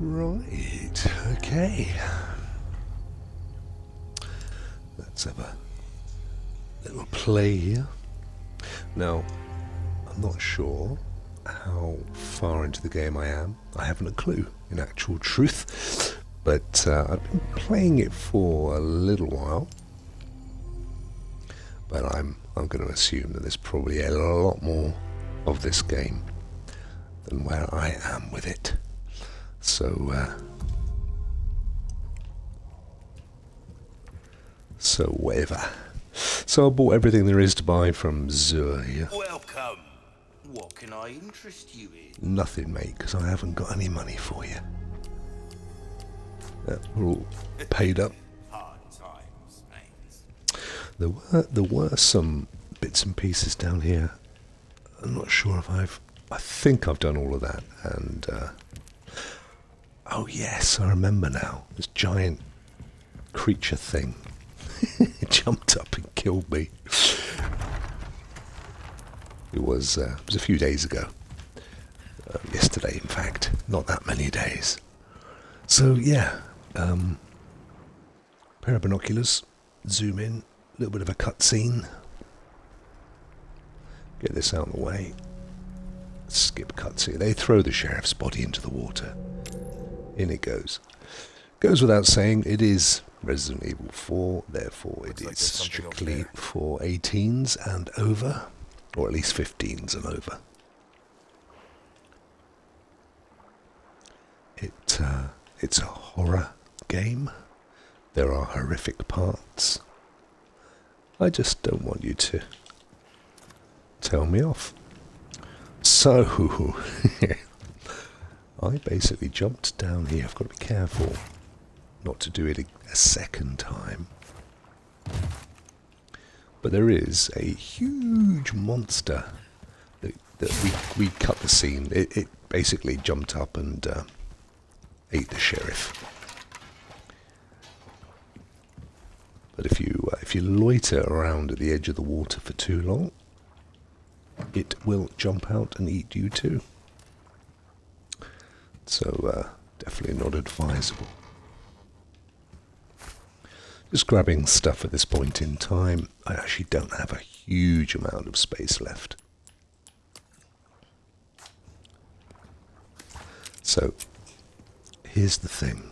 Right, okay. Let's have a little play here. Now, I'm not sure how far into the game I am. I haven't a clue, in actual truth. But I've been playing it for a little while. But I'm going to assume that there's probably a lot more of this game than where I am with it. So whatever. So I bought everything there is to buy from Zur here. Welcome. What can I interest you in? Nothing, mate, because I haven't got any money for you. We're all paid up. Hard times, mate. There were some bits and pieces down here. I'm not sure if I think I've done all of that. And oh yes, I remember now. This giant creature thing. It jumped up and killed me. It was a few days ago. Yesterday, in fact. Not that many days. So yeah, pair of binoculars, zoom in, a little bit of a cutscene. Get this out of the way. Skip cutscene. They throw the sheriff's body into the water. In it goes. Goes without saying, it is Resident Evil 4, therefore it is strictly for 18s and over, or at least 15s and over. It's a horror game. There are horrific parts. I just don't want you to tell me off. So, I basically jumped down here. I've got to be careful not to do it a second time. But there is a huge monster that we cut the scene. It basically jumped up and ate the sheriff. But if you loiter around at the edge of the water for too long, it will jump out and eat you too. So definitely not advisable. Just grabbing stuff at this point in time. I actually don't have a huge amount of space left. So, here's the thing.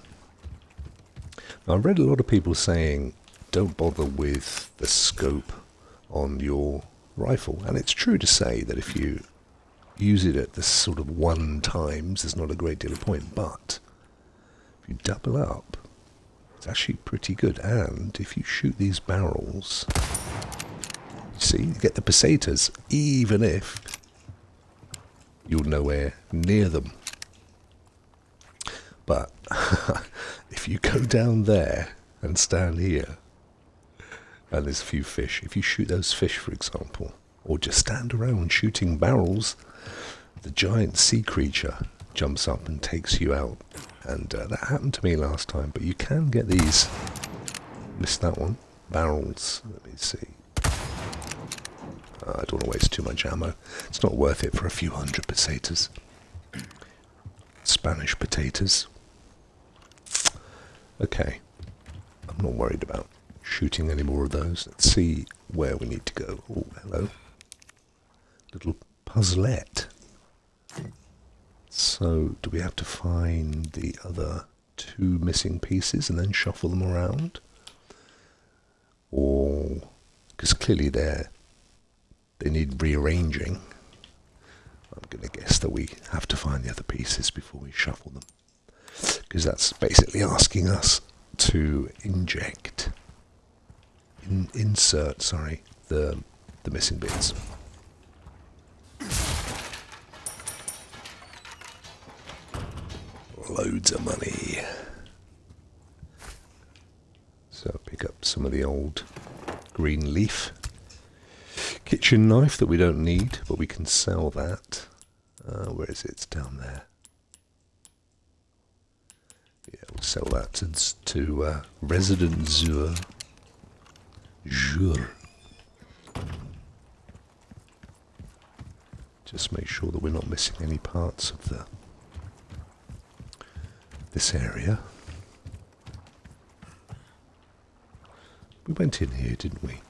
Now, I've read a lot of people saying, don't bother with the scope on your rifle. And it's true to say that if you use it at this sort of 1 times, there's not a great deal of point. But, if you double up, it's actually pretty good. And if you shoot these barrels, you see, you get the pesetas, even if you're nowhere near them. But if you go down there and stand here, and there's a few fish, if you shoot those fish, for example, or just stand around shooting barrels, the giant sea creature jumps up and takes you out. And that happened to me last time, but you can get these, missed that one, barrels. Let me see. I don't want to waste too much ammo. It's not worth it for a few hundred pesetas. Spanish potatoes. Okay, I'm not worried about shooting any more of those. Let's see where we need to go. Oh, hello. Little puzzlette. So, do we have to find the other 2 missing pieces and then shuffle them around? Or, because clearly they need rearranging. I'm going to guess that we have to find the other pieces before we shuffle them. Because that's basically asking us to insert the missing bits. Loads of money. So pick up some of the old green leaf kitchen knife that we don't need, but we can sell that. Where is it? It's down there. Yeah, we'll sell that to Resident Zur. Just make sure that we're not missing any parts of the this area. We went in here, didn't we?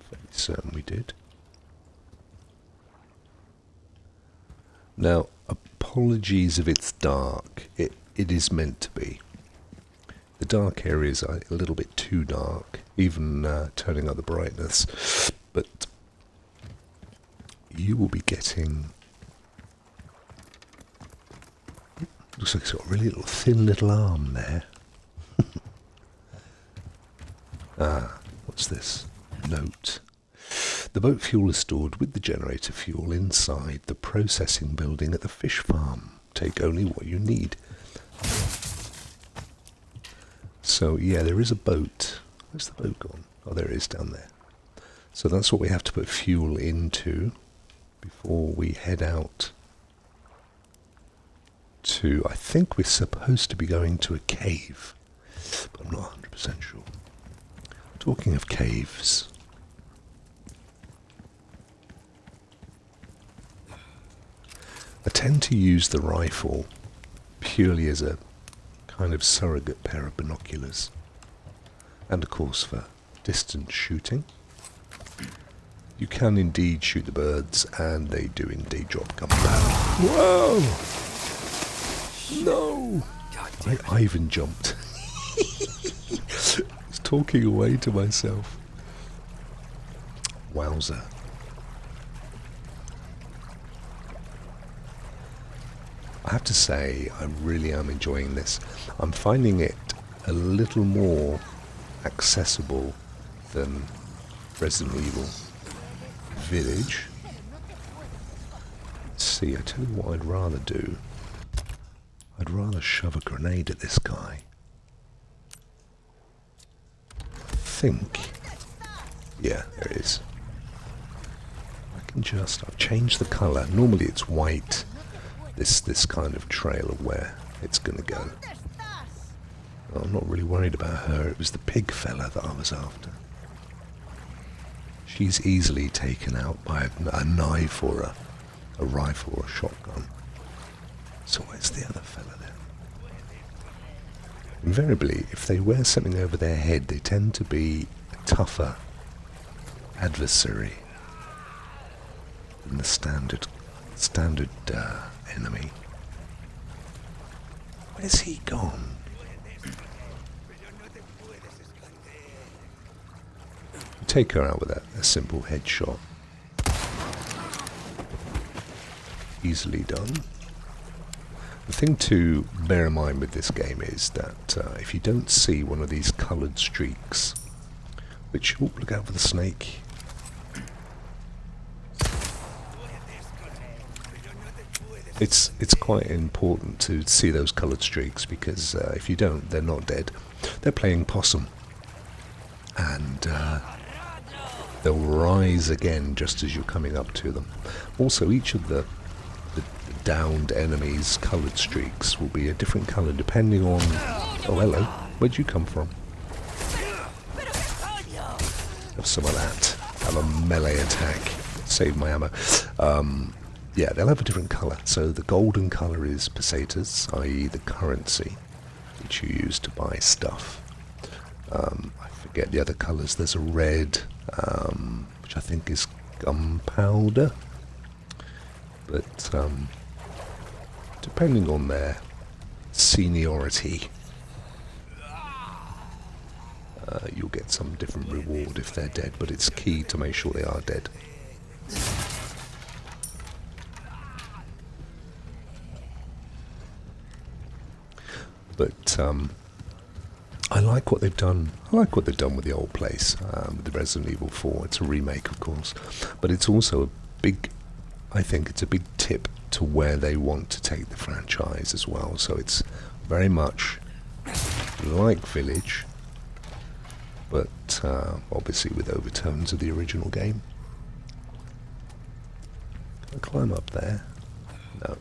Fairly certain we did. Now, apologies if it's dark. It is meant to be. The dark areas are a little bit too dark, even turning up the brightness. But you will be getting... Looks like it's got a really thin little arm there. What's this? Note. The boat fuel is stored with the generator fuel inside the processing building at the fish farm. Take only what you need. So, yeah, there is a boat. Where's the boat gone? Oh, there it is down there. So that's what we have to put fuel into before we head out to... I think we're supposed to be going to a cave, but I'm not 100% sure. Talking of caves... I tend to use the rifle purely as a kind of surrogate pair of binoculars. And of course for distance shooting. You can indeed shoot the birds, and they do indeed drop gunpowder. Whoa! No! I even jumped. I was talking away to myself. Wowzer. I have to say, I really am enjoying this. I'm finding it a little more accessible than Resident Evil Village. Let's see, I tell you what I'd rather do. I'd rather shove a grenade at this guy. I think... Yeah, there it is. I can just... I've changed the colour. Normally it's white. This kind of trail of where it's going to go. Well, I'm not really worried about her. It was the pig fella that I was after. She's easily taken out by a knife or a rifle or a shotgun. So where's the other fella then? Invariably, if they wear something over their head, they tend to be a tougher adversary than the standard enemy. Where's he gone? Take her out with a simple headshot. Easily done. The thing to bear in mind with this game is that if you don't see one of these coloured streaks, which... Oh, look out for the snake. It's quite important to see those coloured streaks, because if you don't, they're not dead. They're playing possum. And they'll rise again just as you're coming up to them. Also, each of the downed enemies' coloured streaks will be a different colour depending on... Oh, hello. Where'd you come from? Have some of that. Have a melee attack. Save my ammo. Yeah, they'll have a different colour. So the golden colour is pesetas, i.e. the currency, which you use to buy stuff. I forget the other colours. There's a red, which I think is gunpowder. But depending on their seniority, you'll get some different reward if they're dead, but it's key to make sure they are dead. But I like what they've done. I like what they've done with the old place, with the Resident Evil 4. It's a remake, of course, but it's also a big... I think it's a big tip to where they want to take the franchise as well. So it's very much like Village, but obviously with overtones of the original game. Can I climb up there? No.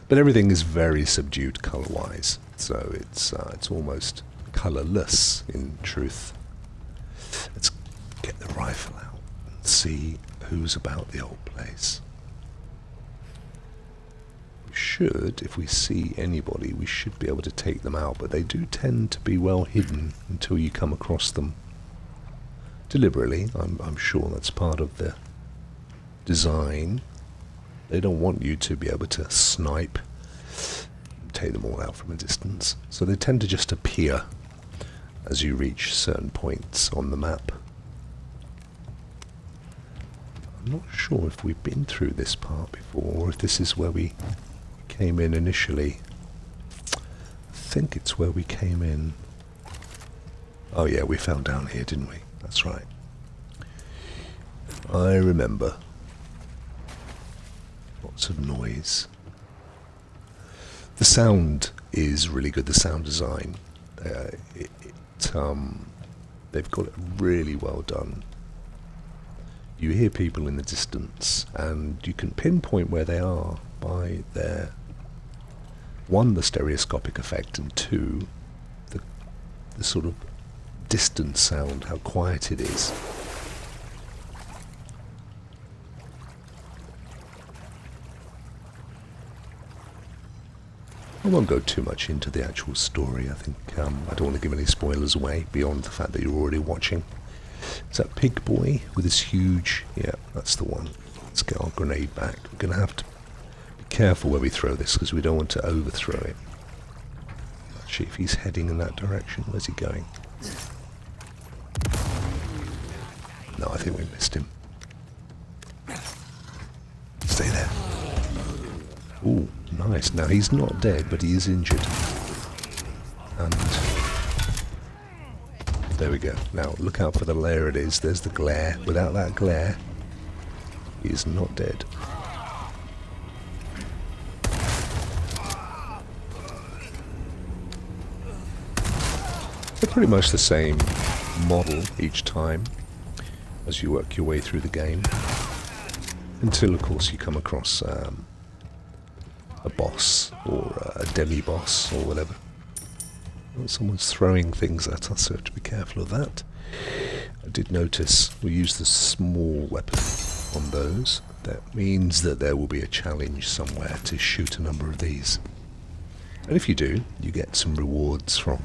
But everything is very subdued colour-wise, so it's almost colourless in truth. Let's get the rifle out and see who's about the old place. We should should, if we see anybody, we should be able to take them out, but they do tend to be well hidden until you come across them. Deliberately, I'm sure that's part of the design. They don't want you to be able to snipe and take them all out from a distance, so they tend to just appear as you reach certain points on the map. I'm not sure if we've been through this part before, or if this is where we came in initially. I think it's where we came in. Oh yeah, we fell down here, didn't we? That's right. I remember. Lots of noise. The sound is really good, the sound design. They've got it really well done. You hear people in the distance, and you can pinpoint where they are by their, one, the stereoscopic effect, and two, the sort of distant sound, how quiet it is. I won't go too much into the actual story. I think I don't want to give any spoilers away beyond the fact that you're already watching. Is that Pig Boy with his huge... Yeah, that's the one. Let's get our grenade back. We're going to have to be careful where we throw this because we don't want to overthrow it. Actually, if he's heading in that direction, where's he going? No, I think we missed him. Stay there. Ooh, nice. Now, he's not dead, but he is injured. And... there we go. Now, look out for the layer it is. There's the glare. Without that glare, he is not dead. They're pretty much the same model each time as you work your way through the game. Until, of course, you come across a boss or a demi-boss or whatever. Well, someone's throwing things at us, so we have to be careful of that. I did notice we use the small weapon on those. That means that there will be a challenge somewhere to shoot a number of these. And if you do, you get some rewards from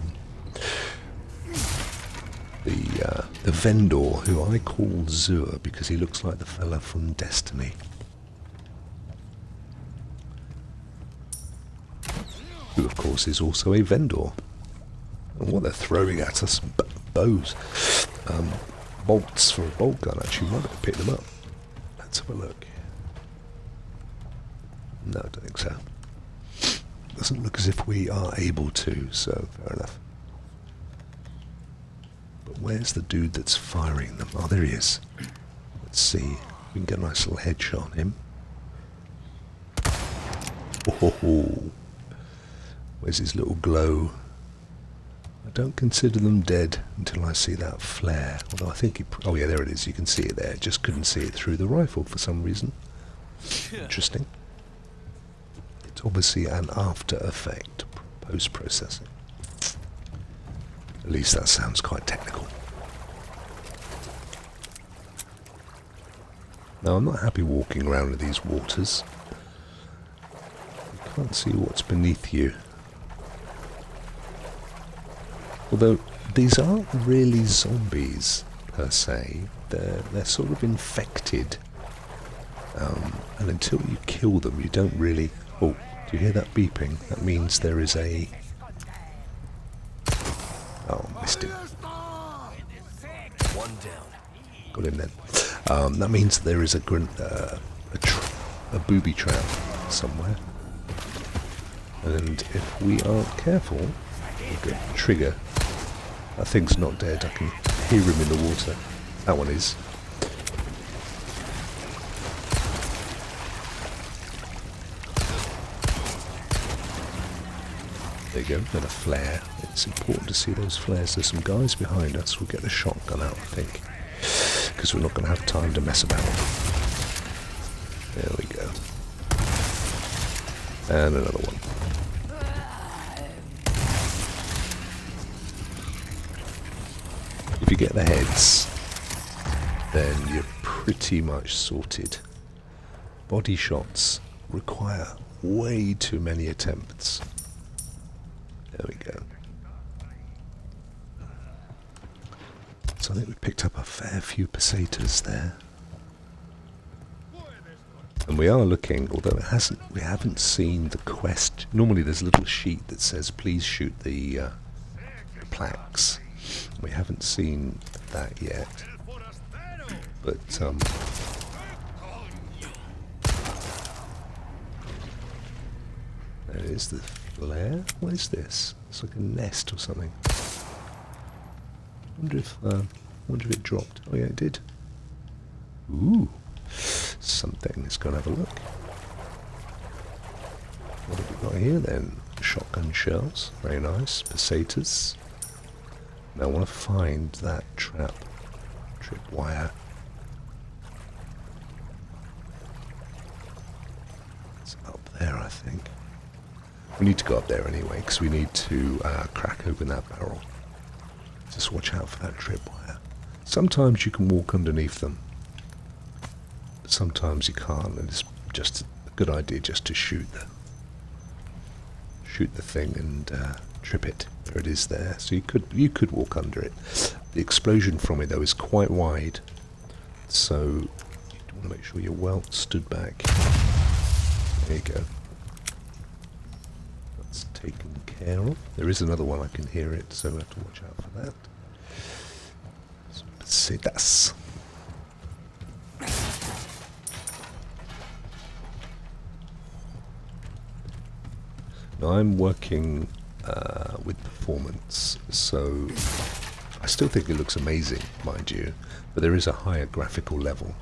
the vendor, who I call Zur because he looks like the fella from Destiny. Who, of course, is also a vendor. And what they're throwing at us, bows, bolts for a bolt gun. Actually, we might have to pick them up. Let's have a look. No, I don't think so. Doesn't look as if we are able to, so fair enough. But where's the dude that's firing them? Oh, there he is. Let's see. We can get a nice little headshot on him. Oh, where's his little glow? I don't consider them dead until I see that flare. Although I think he... oh yeah, there it is. You can see it there. Just couldn't see it through the rifle for some reason. Interesting. It's obviously an after effect, post-processing. At least that sounds quite technical. Now, I'm not happy walking around in these waters. You can't see what's beneath you. Although, these aren't really zombies, per se. They're sort of infected. And until you kill them, you don't really... oh, do you hear that beeping? That means there is a... oh, missed him. One down. Got him then. That means there is a booby trap somewhere. And if we aren't careful, we'll get the trigger. That thing's not dead. I can hear him in the water. That one is. There you go, then a flare. It's important to see those flares. There's some guys behind us. We'll get the shotgun out, I think, because we're not going to have time to mess about. There we go. And another one. If you get the heads, then you're pretty much sorted. Body shots require way too many attempts. There we go. So I think we picked up a fair few pesetas there. And we are looking, although we haven't seen the quest. Normally there's a little sheet that says please shoot the plaques. We haven't seen that yet. But there is the flare. What is this? It's like a nest or something. Wonder if it dropped. Oh yeah, it did. Ooh, something. Let's go and have a look. What have we got here then? Shotgun shells. Very nice. Pesetas. Now I want to find that tripwire. It's up there, I think. We need to go up there anyway, because we need to crack open that barrel. Just watch out for that tripwire. Sometimes you can walk underneath them, but sometimes you can't, and it's just a good idea just to shoot the thing and trip it. There it is there. So you could walk under it. The explosion from it though is quite wide, so you want to make sure you're well stood back. There you go. That's taken care of. There is another one, I can hear it, so we have to watch out for that. Pesetas. Now I'm working with performance, so I still think it looks amazing, mind you, but there is a higher graphical level.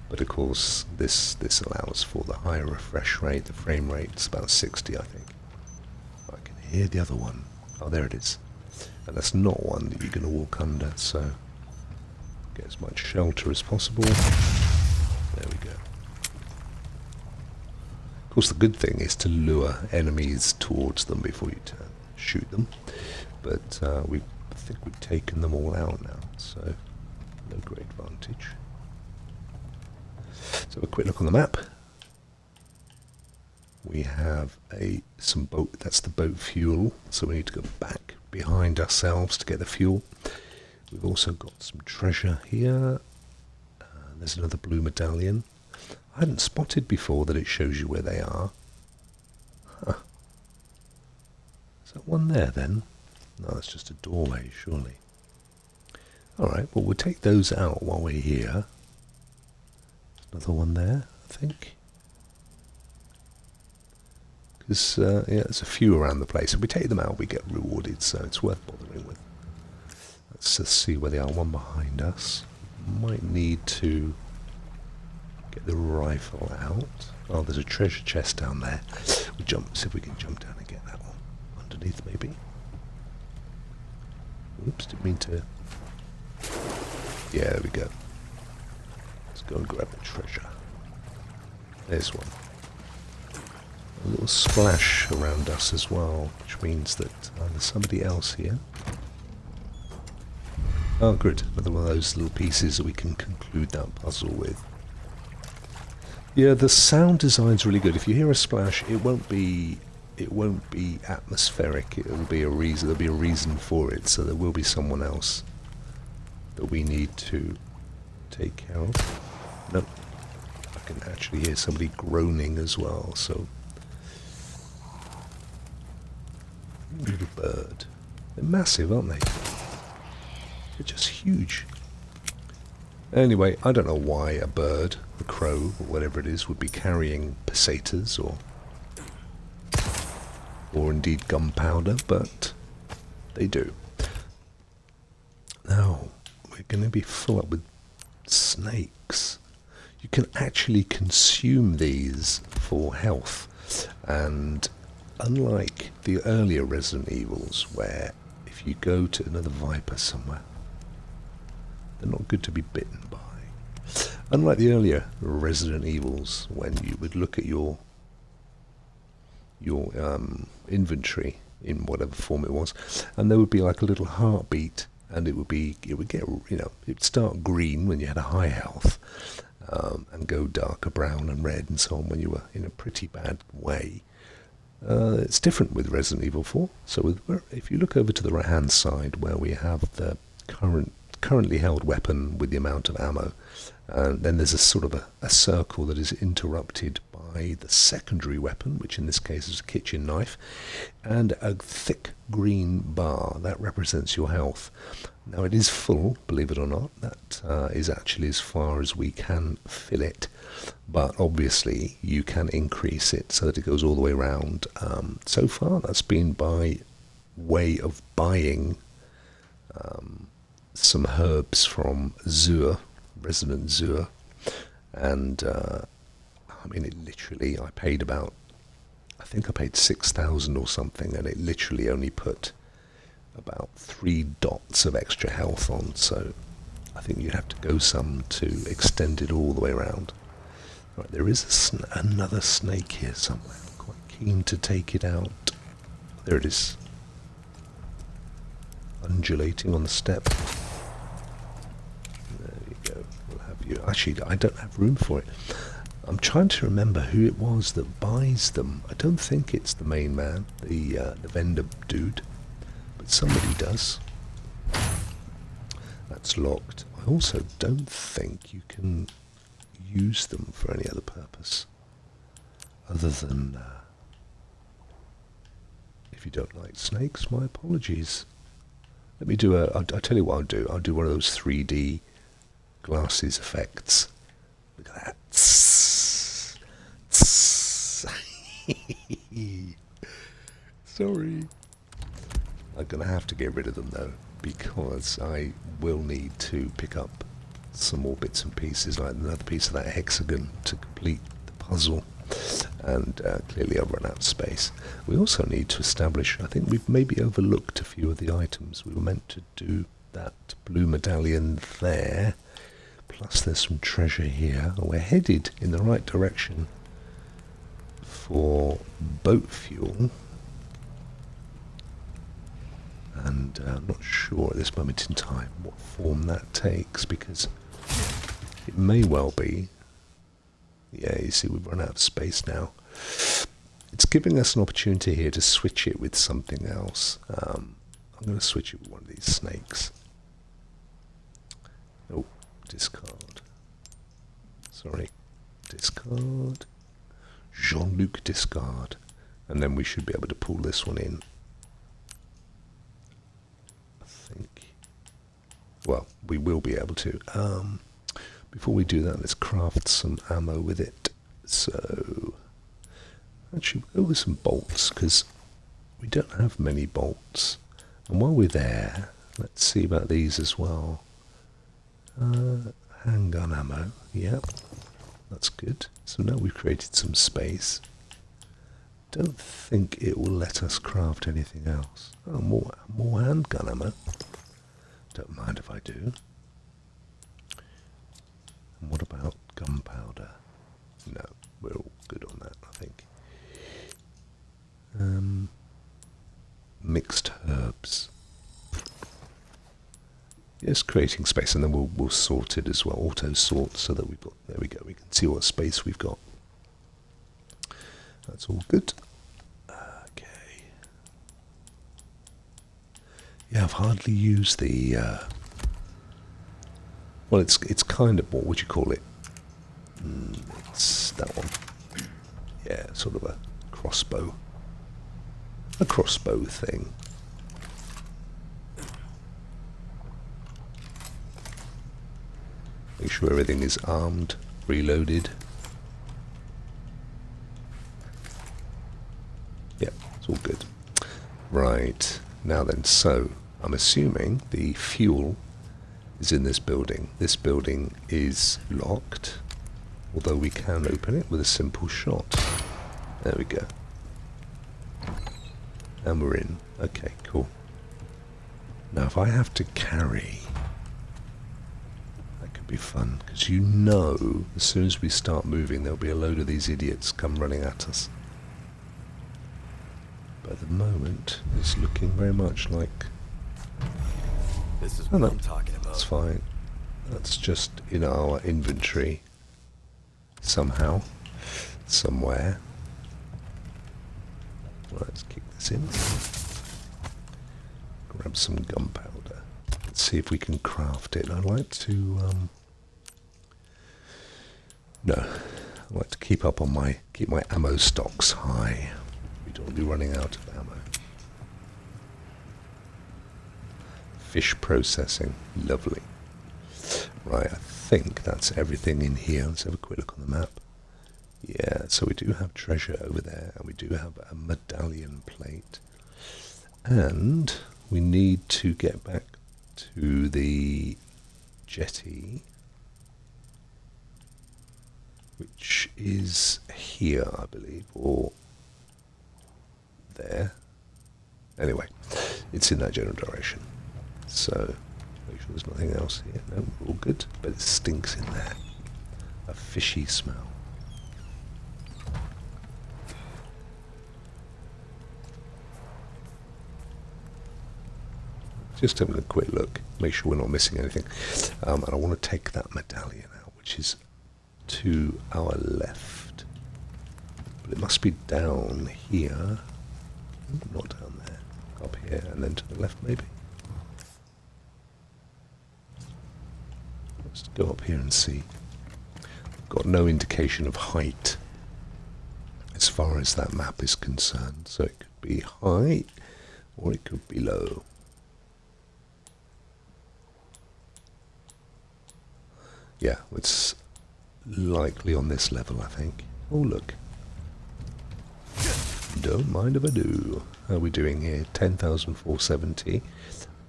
But of course this allows for the higher refresh rate. The frame rate's about 60, I think. I can hear the other one. Oh, there it is. And that's not one that you're going to walk under, so get as much shelter as possible. There we go. Of course, the good thing is to lure enemies towards them before you shoot them. But I think we've taken them all out now, so no great advantage. So a quick look on the map. We have some boat. That's the boat fuel. So we need to go back behind ourselves to get the fuel. We've also got some treasure here. There's another blue medallion. I hadn't spotted before that it shows you where they are. Huh. Is that one there then? No, that's just a doorway, surely. Alright, well we'll take those out while we're here. Another one there, I think. Because, yeah, there's a few around the place. If we take them out, we get rewarded, so it's worth bothering with. Let's just see where they are. One behind us. Might need to get the rifle out. Oh, there's a treasure chest down there. We'll jump, see if we can jump down and get that one. Underneath, maybe. Oops, didn't mean to. Yeah, there we go. Let's go and grab the treasure. There's one. A little splash around us as well, which means that there's somebody else here. Oh, good. Another one of those little pieces that we can conclude that puzzle with. Yeah, the sound design's really good. If you hear a splash, it won't be atmospheric. It'll be a reason. There'll be a reason for it. So there will be someone else that we need to take care of. Nope. I can actually hear somebody groaning as well. So little bird. They're massive, aren't they? They're just huge. Anyway, I don't know why a bird, a crow, or whatever it is, would be carrying pesetas or indeed gunpowder, but they do. Now, we're going to be full up with snakes. You can actually consume these for health, and unlike the earlier Resident Evils, where if you go to another viper somewhere, they're not good to be bitten by. Unlike the earlier Resident Evils, when you would look at your inventory in whatever form it was, and there would be like a little heartbeat, and it would get, it'd start green when you had a high health, and go darker brown and red and so on when you were in a pretty bad way. It's different with Resident Evil 4. So if you look over to the right hand side where we have the currently held weapon with the amount of ammo, and then there's a sort of a circle that is interrupted by the secondary weapon, which in this case is a kitchen knife, and a thick green bar that represents your health. Now it is full, believe it or not. That is actually as far as we can fill it, but obviously you can increase it so that it goes all the way around. So far that's been by way of buying some herbs from Zur, Resident Zur, and I mean, it literally, I think I paid 6,000 or something, and it literally only put about 3 dots of extra health on, so I think you'd have to go some to extend it all the way around. Right, there is another snake here somewhere. I'm quite keen to take it out. There it is. Undulating on the step. There you go. We'll have you. Actually, I don't have room for it. I'm trying to remember who it was that buys them. I don't think it's the main man, the vendor dude, but somebody does. That's locked. I also don't think you can use them for any other purpose other than if you don't like snakes. My apologies. Let me do I'll tell you what I'll do. I'll do one of those 3D glasses effects. Look at that. Sorry. I'm going to have to get rid of them though, because I will need to pick up some more bits and pieces, like another piece of that hexagon to complete the puzzle, and clearly I've run out of space. We also need to establish, I think we've maybe overlooked a few of the items. We were meant to do that blue medallion there, plus there's some treasure here. We're headed in the right direction for boat fuel, and I'm not sure at this moment in time what form that takes, because it may well be, yeah, you see we've run out of space now. It's giving us an opportunity here to switch it with something else. I'm going to switch it with one of these snakes. Oh, discard. Sorry, discard. Jean-Luc discard. And then we should be able to pull this one in. I think. Well, we will be able to. Before we do that, let's craft some ammo with it. So, actually, we'll go with some bolts, because we don't have many bolts. And while we're there, let's see about these as well. Handgun ammo, yep, that's good. So now we've created some space. Don't think it will let us craft anything else. Oh, more handgun ammo. Don't mind if I do. And what about gunpowder? No, we're all good on that, I think. Mixed herbs. Yes, creating space, and then we'll sort it as well, auto sort, so that we've got, there we go, we can see what space we've got. That's all good. Okay. Yeah, I've hardly used the, well, it's kind of, what would you call it? It's that one. Yeah, sort of a crossbow. A crossbow thing. Make sure everything is armed, reloaded. Yeah, it's all good. Right, now then, so I'm assuming the fuel is in this building. This building is locked, although we can open it with a simple shot. There we go. And we're in. Okay, cool. Now if I have to carry, that could be fun, because you know as soon as we start moving there'll be a load of these idiots come running at us. But at the moment it's looking very much like, this is what I'm talking about. that's fine. That's just in our inventory. somehow, somewhere. Right, let's kick this in. Grab some gunpowder. Let's see if we can craft it. I'd like to, no, I like to keep my ammo stocks high. We don't want to be running out of ammo. Fish processing, lovely. Right, I think that's everything in here. Let's have a quick look on the map. Yeah, so we do have treasure over there, and we do have a medallion plate. And we need to get back to the jetty, which is here, I believe, or there. Anyway, it's in that general direction. So, make sure there's nothing else here. No, we're all good, but it stinks in there. A fishy smell. Just having a quick look, make sure we're not missing anything. And I want to take that medallion out, which is to our left. But it must be down here. Not down there. Up here, and then to the left maybe. Let's go up here and see. Got no indication of height as far as that map is concerned. So it could be high or it could be low. Yeah, it's likely on this level, I think. Oh, look. Don't mind if I do. How are we doing here? 10,470.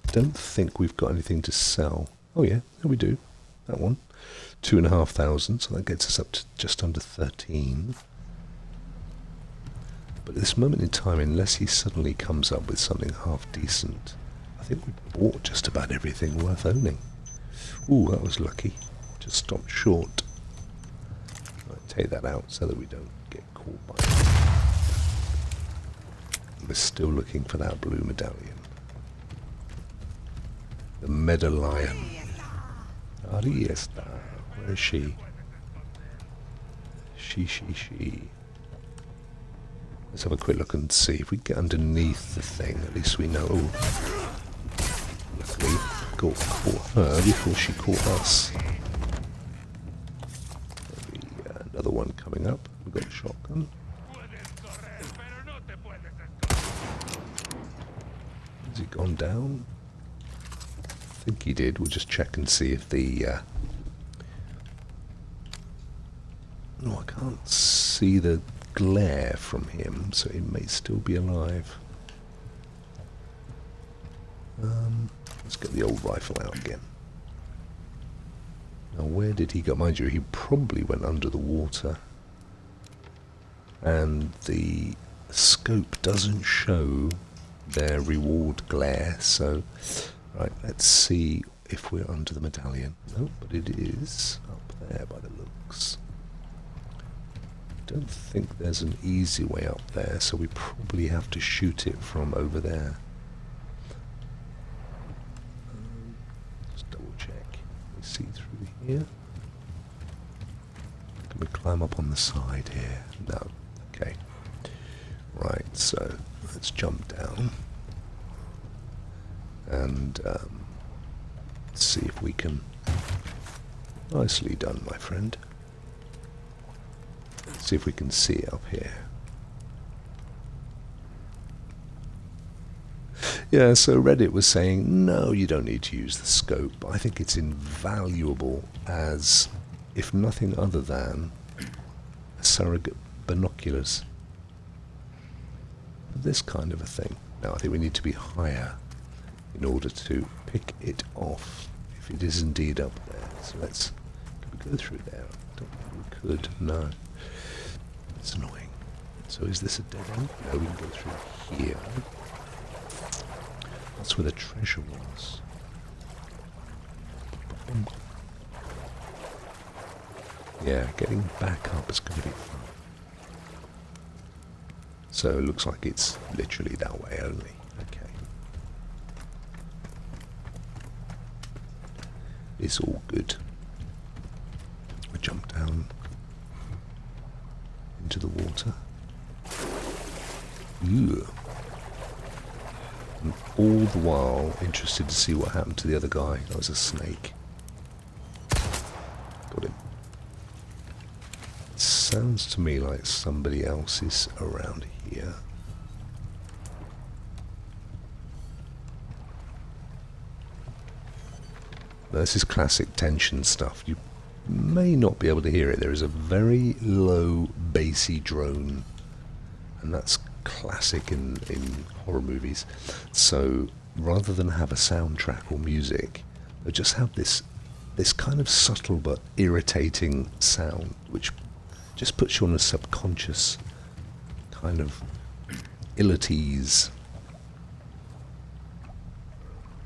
Don't think we've got anything to sell. Oh yeah, there we do. That one. 2,500, so that gets us up to just under 13. But at this moment in time, unless he suddenly comes up with something half decent, I think we bought just about everything worth owning. Ooh, that was lucky. Just stopped short. Right, take that out so that we don't get caught by it. We're still looking for that blue medallion. The medallion. Ahí está. Where is she? She. Let's have a quick look and see if we get underneath the thing. At least we know. Luckily, caught her before she caught us. Another one coming up. We've got a shotgun. Has he gone down? I think he did. We'll just check and see if the... No, I can't see the glare from him, so he may still be alive. Let's get the old rifle out again. Now, where did he go? Mind you, he probably went under the water. And the scope doesn't show their reward glare, so... Right, let's see if we're under the medallion. No, but it is up there by the looks. I don't think there's an easy way up there, so we probably have to shoot it from over there. Just double check. Can we see through here? Can we climb up on the side here? No. Okay. Right, so let's jump down. And see if we can... Nicely done, my friend. See if we can see it up here. Yeah, so Reddit was saying, no, you don't need to use the scope. I think it's invaluable as, if nothing other than, a surrogate binoculars. This kind of a thing. Now, I think we need to be higher in order to pick it off if it is indeed up there. So let's... Can we go through there? I don't think we could. No. It's annoying. So is this a dead end? No, we can go through here. That's where the treasure was. Yeah, getting back up is going to be fun. So it looks like it's literally that way only. Okay. It's all good. We jump down. water. Ooh. And all the while interested to see what happened to the other guy. That was a snake. Got him. It sounds to me like somebody else is around here. Now, this is classic tension stuff. You may not be able to hear it. There is a very low, bassy drone, and that's classic in horror movies. So rather than have a soundtrack or music, they just have this kind of subtle but irritating sound, which just puts you on a subconscious kind of ill at ease.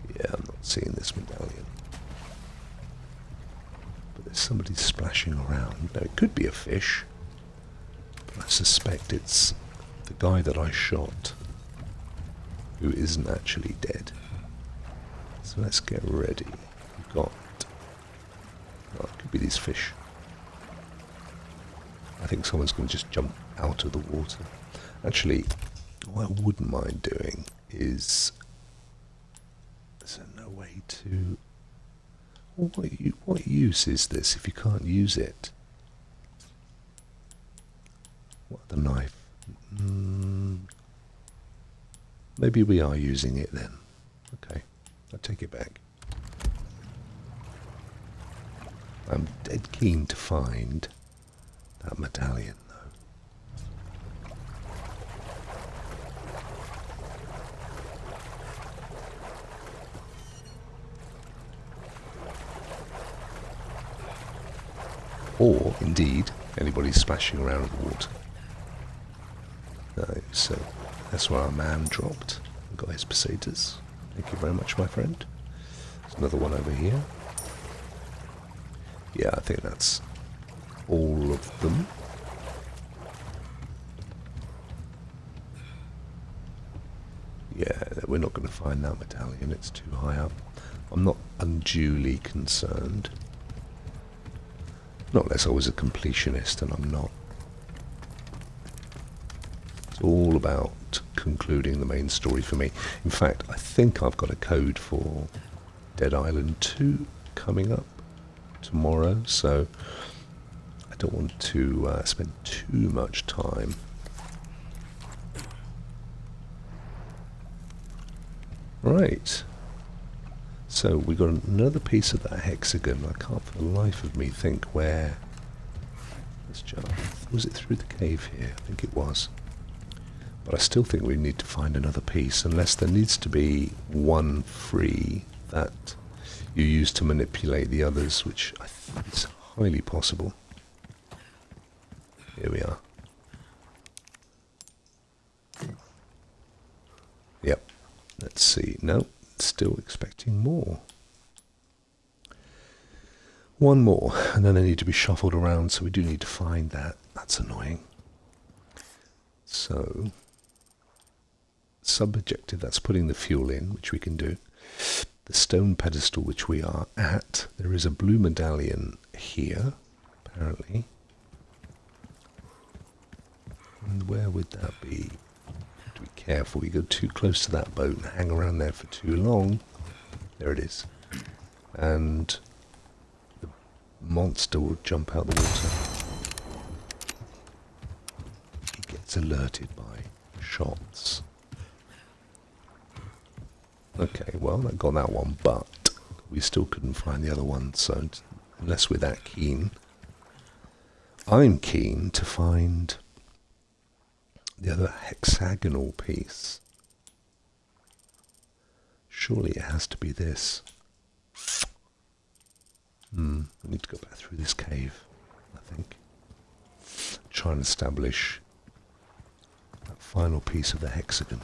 Yeah, I'm not seeing this medallion. There's somebody splashing around. Now, it could be a fish, but I suspect it's the guy that I shot, who isn't actually dead. So let's get ready. We've got... oh, it could be these fish. I think someone's going to just jump out of the water. Actually, what I wouldn't mind doing is... is there no way to... what use is this if you can't use it? What, the knife? Maybe we are using it then. Okay, I take it back. I'm dead keen to find that medallion, though. Or, indeed, anybody splashing around in the water. No, so that's where our man dropped. We've got his pesetas. Thank you very much, my friend. There's another one over here. Yeah, I think that's all of them. Yeah, we're not going to find that medallion. It's too high up. I'm not unduly concerned. Not unless I was a completionist, and I'm not. It's all about concluding the main story for me. In fact, I think I've got a code for Dead Island 2 coming up tomorrow, so I don't want to spend too much time. Right. So we got another piece of that hexagon. I can't for the life of me think where. Let's jump. Was it through the cave here? I think it was. But I still think we need to find another piece, unless there needs to be one free that you use to manipulate the others, which I think is highly possible. Here we are. Yep. Let's see. No. Still expecting more. One more, and then they need to be shuffled around, so we do need to find that. That's annoying. So, sub-objective, that's putting the fuel in, which we can do. The stone pedestal, which we are at. There is a blue medallion here, apparently. And where would that be? To be careful, you go too close to that boat and hang around there for too long. There it is. And the monster will jump out the water. He gets alerted by shots. Okay, well, I got that one, but we still couldn't find the other one, so unless we're that keen. I'm keen to find the other hexagonal piece. Surely it has to be this. I need to go back through this cave, I think. Try and establish that final piece of the hexagon.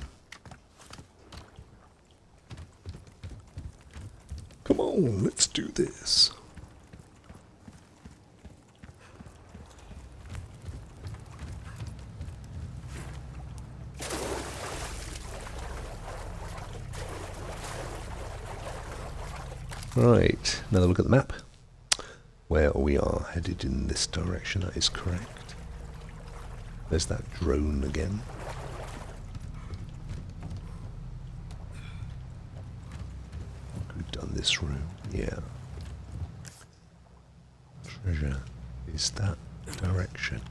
Come on, let's do this. Right, another look at the map. Where we are headed in this direction, that is correct. There's that drone again. We've done this room, yeah. Treasure is that direction.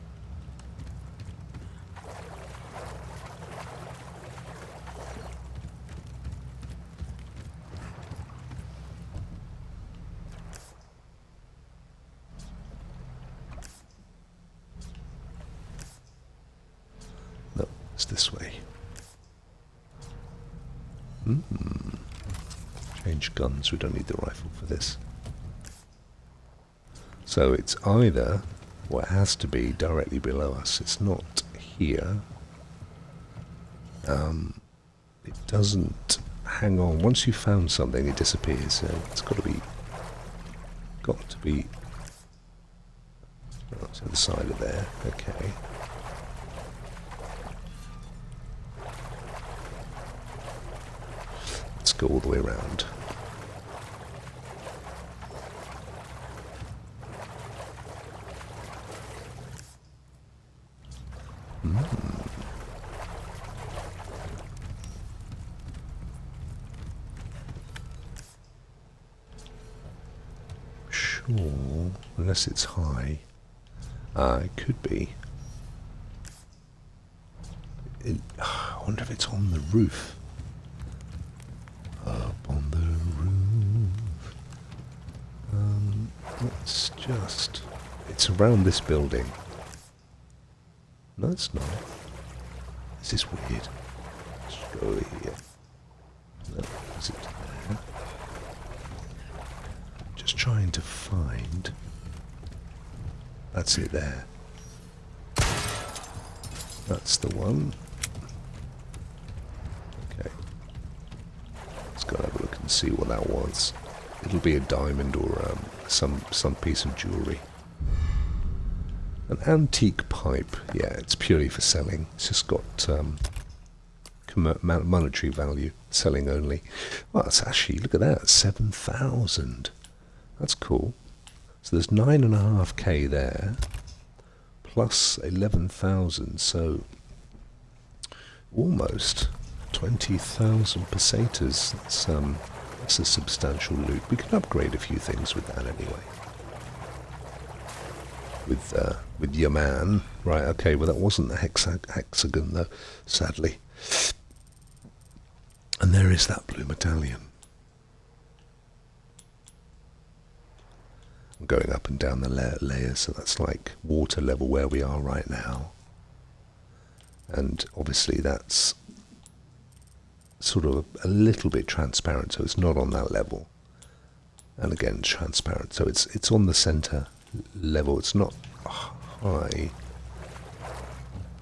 No, it's this way. Change guns, we don't need the rifle for this. So it's either, or it has to be directly below us. It's not here. It doesn't hang on. Once you've found something, it disappears. So it's got to be oh, to the side of there. Okay. Let's go all the way around. Sure, unless it's high. It could be. I wonder if it's on the roof. Up on the roof. Let's just... It's around this building. No, it's not. This is weird. Let's go here. No, is it there? Just trying to find... That's it there. That's the one. Okay. Let's go have a look and see what that was. It'll be a diamond or some piece of jewellery. An antique pipe. Yeah, it's purely for selling. It's just got monetary value. Selling only. Well, it's actually, look at that, 7,000. That's cool. So there's 9.5k there, plus 11,000, so almost 20,000 pesetas. That's a substantial loot. We can upgrade a few things with that anyway. With your man, right? Okay, well that wasn't the hexagon though, sadly. And there is that blue medallion. I'm going up and down the layers, so that's like water level where we are right now. And obviously that's sort of a little bit transparent, so it's not on that level. And again, transparent, so it's on the center level. It's not high,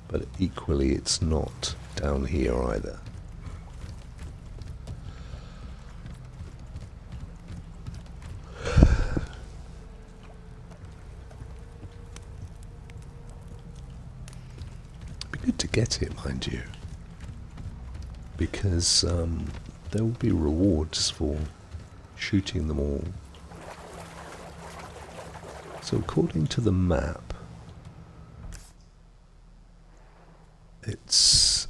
but equally it's not down here either. Good to get it, mind you, because there will be rewards for shooting them all. So according to the map, it's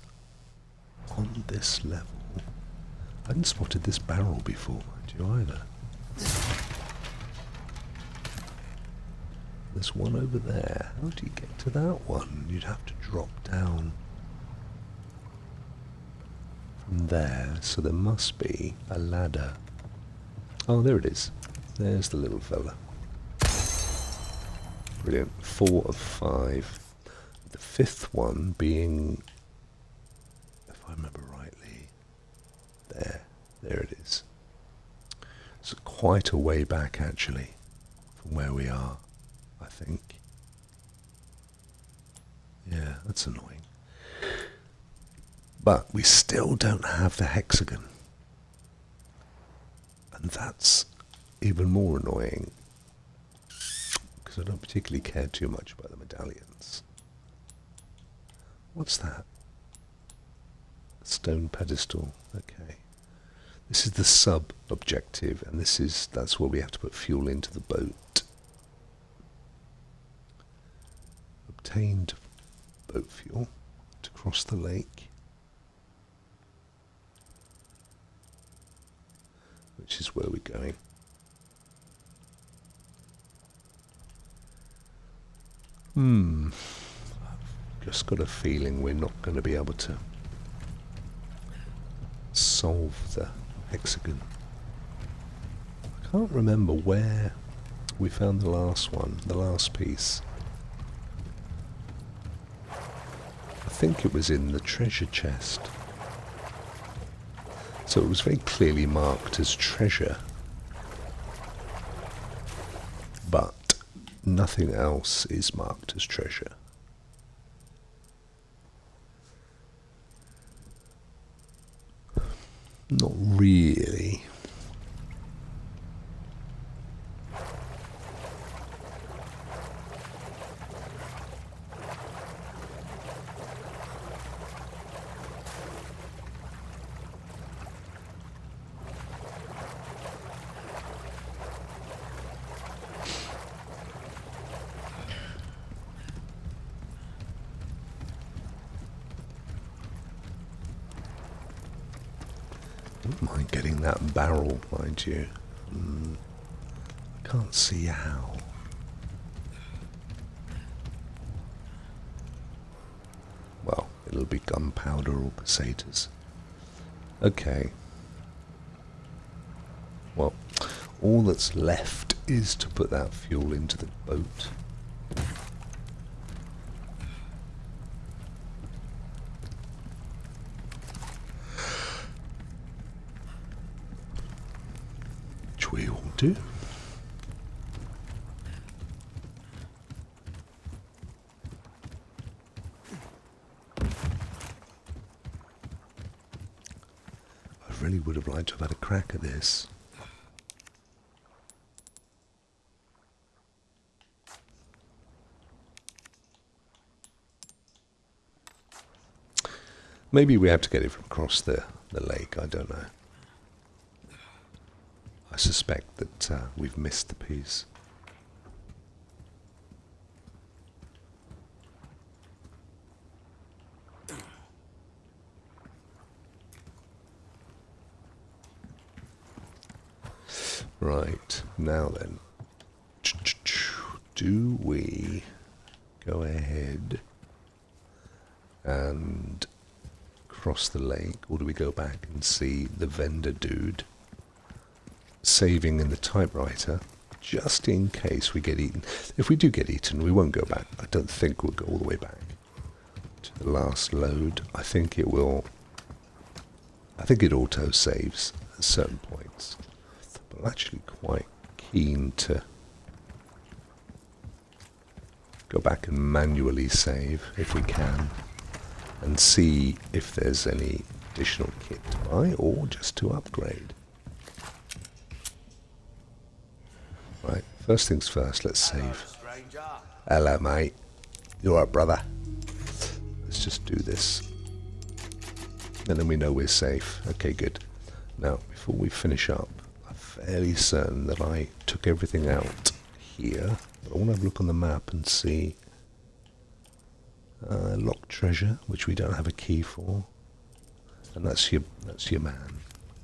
on this level. I hadn't spotted this barrel before, mind you, either. There's one over there. How do you get to that one? You'd have to drop down from there, so there must be a ladder. Oh, there it is. There's the little fella. Brilliant. 4 of 5. The 5th one being, if I remember rightly, there it is. It's quite a way back actually from where we are, I think. Yeah, that's annoying. But we still don't have the hexagon. And that's even more annoying, because I don't particularly care too much about the medallions. What's that? Stone pedestal. Okay. This is the sub-objective, and that's where we have to put fuel into the boat. Obtained boat fuel to cross the lake, which is where we're going. I've just got a feeling we're not going to be able to solve the hexagon. I can't remember where we found the last one, the last piece. I think it was in the treasure chest. So it was very clearly marked as treasure. But nothing else is marked as treasure. Not really. Wouldn't mind getting that barrel, mind you. I can't see how. Well, it'll be gunpowder or pesetas. Okay. Well, all that's left is to put that fuel into the boat. Which we all do. I really would have liked to have had a crack at this. Maybe we have to get it from across the lake, I don't know. I suspect that we've missed the piece. Right, now then. Do we go ahead and cross the lake, or do we go back and see the vendor dude saving in the typewriter just in case we get eaten? If we do get eaten, we won't go back. I don't think we'll go all the way back to the last load. I think it will. I think it auto saves at certain points, but I'm actually quite keen to go back and manually save if we can, and see if there's any additional kit to buy or just to upgrade. Right, first things first, let's save. Hello, mate. You alright, brother? Let's just do this. And then we know we're safe. Okay, good. Now, before we finish up, I'm fairly certain that I took everything out here. But I want to have a look on the map and see locked treasure, which we don't have a key for, and that's your man.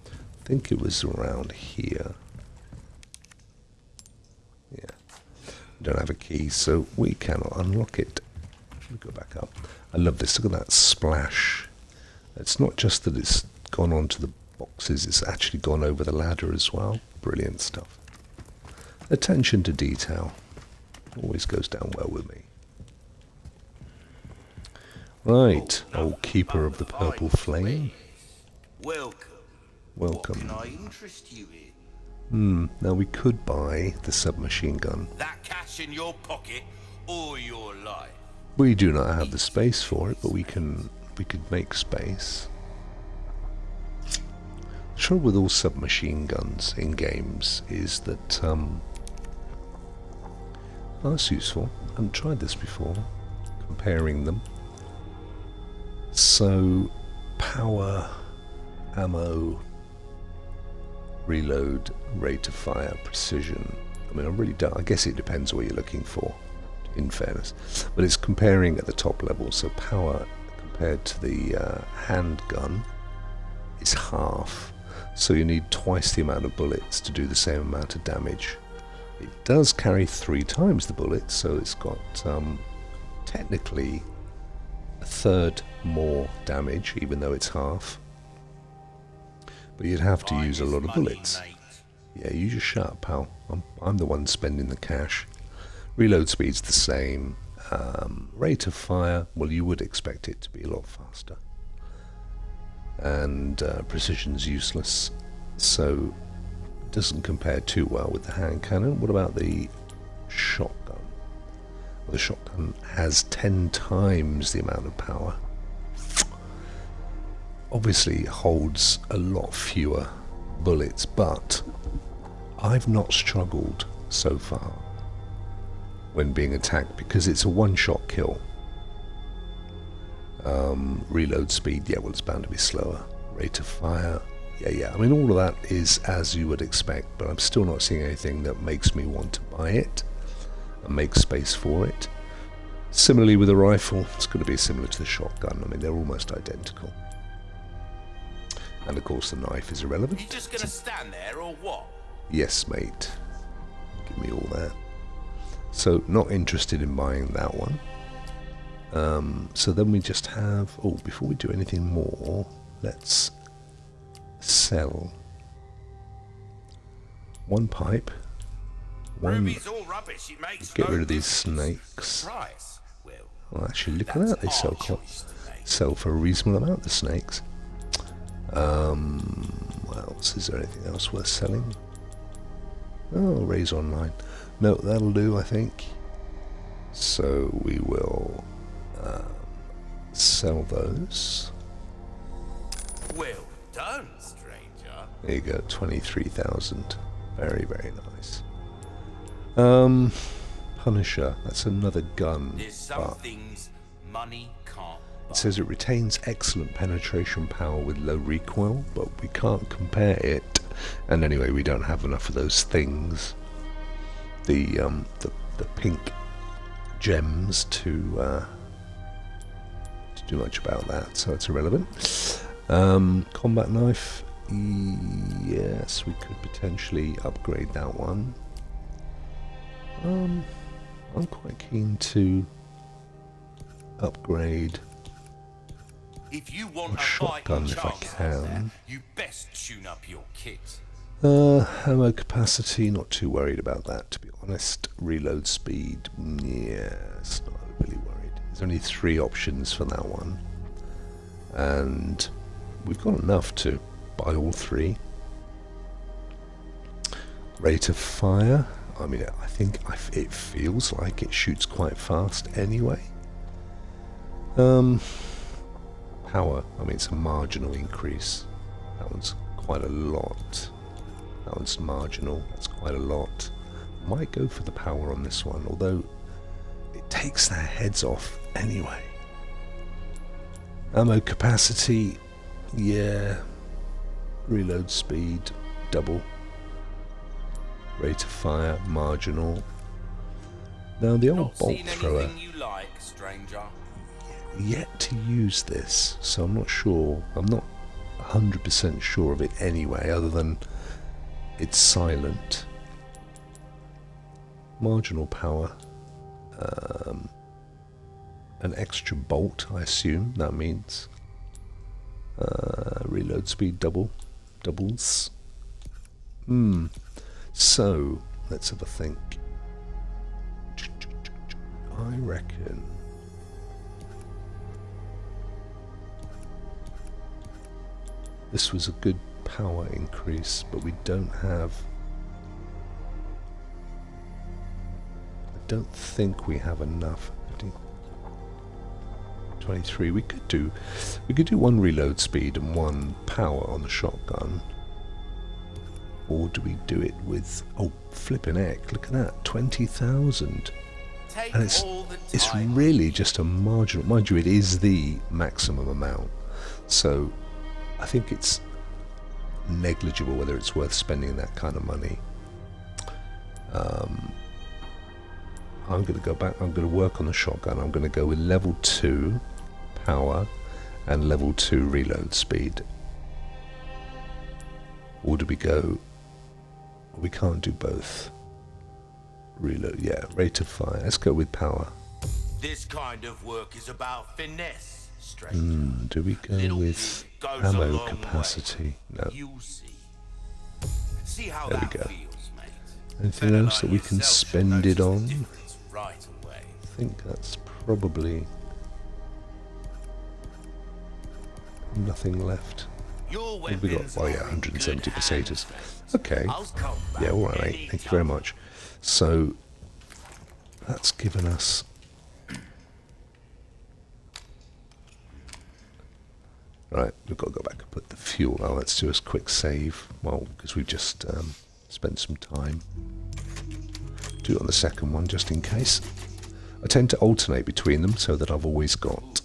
I think it was around here. Yeah, we don't have a key, so we cannot unlock it. We go back up. I love this. Look at that splash. It's not just that it's gone onto the boxes; it's actually gone over the ladder as well. Brilliant stuff. Attention to detail always goes down well with me. Right, old keeper of the purple flame. Welcome. Welcome. What can I interest you in? Now we could buy the submachine gun. That cash in your pocket or your life? We do not have the space for it, but we could make space. The trouble with all submachine guns in games is that that's useful. I haven't tried this before, comparing them. So, power, ammo, reload, rate of fire, precision. I mean, I really don't. I guess it depends what you're looking for, to in fairness. But it's comparing at the top level, so power compared to the handgun is half. So you need twice the amount of bullets to do the same amount of damage. It does carry 3 times the bullets, so it's got technically a third more damage, even though it's half. But you'd have to use a lot of bullets. Yeah, you just shut up, pal. I'm the one spending the cash. Reload speed's the same. Rate of fire, well, you would expect it to be a lot faster. And precision's useless, so it doesn't compare too well with the hand cannon. What about the shotgun? Well, the shotgun has 10 times the amount of power. Obviously it holds a lot fewer bullets, but I've not struggled so far when being attacked because it's a one-shot kill. Reload speed, yeah, well, it's bound to be slower. Rate of fire, yeah. I mean, all of that is as you would expect, but I'm still not seeing anything that makes me want to buy it and make space for it. Similarly with a rifle, it's going to be similar to the shotgun. I mean, they're almost identical. And of course the knife is irrelevant. You just gonna stand there or what? Yes, mate. Give me all that. So, not interested in buying that one. So then we just have... Oh, before we do anything more, let's sell one pipe. Ruby's all rubbish. It makes Get no rid of these difference. snakes. Price. Well, Oh, actually, look at that. They our choice to make. sell for a reasonable amount, the snakes. What else? Is there anything else worth selling? Oh, raise online. No, that'll do, I think. So we will sell those. Well done, stranger. There you go, 23,000. Very, very nice. Punisher, that's another gun. There's some But things money can't buy. it says it retains excellent penetration power with low recoil, but we can't compare it. And anyway, we don't have enough of those things. The pink gems to do much about that, so it's irrelevant. Combat knife, yes, we could potentially upgrade that one. I'm quite keen to upgrade If you want a a shotgun fighting if I chance out can. there, you best tune up your kit. Ammo capacity, not too worried about that, to be honest. Reload speed, yes, not overly worried. There's only 3 options for that one. And we've got enough to buy all 3. Rate of fire, I mean, I think it feels like it shoots quite fast anyway. Power, I mean, it's a marginal increase. That one's quite a lot. That one's marginal, that's quite a lot. Might go for the power on this one, although it takes their heads off anyway. Ammo capacity, yeah. Reload speed, double. Rate of fire, marginal. Now the old Not bolt seen thrower, anything you like, stranger. yet to use this, so I'm not sure. I'm not 100% sure of it anyway, other than it's silent. Marginal power. An extra bolt, I assume that means. Reload speed doubles. So, let's have a think. I reckon this was a good power increase, but we don't have... I don't think we have enough. 23. We could do 1 reload speed and 1 power on the shotgun. Or do we do it with... Oh, flippin' heck, look at that, 20,000. Take And all the it's time. really just a marginal... Mind you, it is the maximum amount. So, I think it's negligible whether it's worth spending that kind of money. I'm going to go back. I'm going to work on the shotgun. I'm going to go with level 2 power and level 2 reload speed. Or do we go... We can't do both. Reload, yeah, rate of fire. Let's go with power. This kind of work is about finesse, stranger. Do we go Little with bit goes a ammo long capacity? way. No. You'll see. See how There we that go. feels, mate. Anything Better else that like we can yourself should spend it notice the on? difference right away. I think that's probably nothing left. Your What have we got? weapons Oh yeah, are in 170 good potatoes. hands, Okay. I'll come back Yeah, alright mate. any Thank you very time. much. So, that's given us... Right, we've got to go back and put the fuel. Oh, let's do a quick save. Well, because we've just spent some time. Do it on the second one, just in case. I tend to alternate between them so that I've always got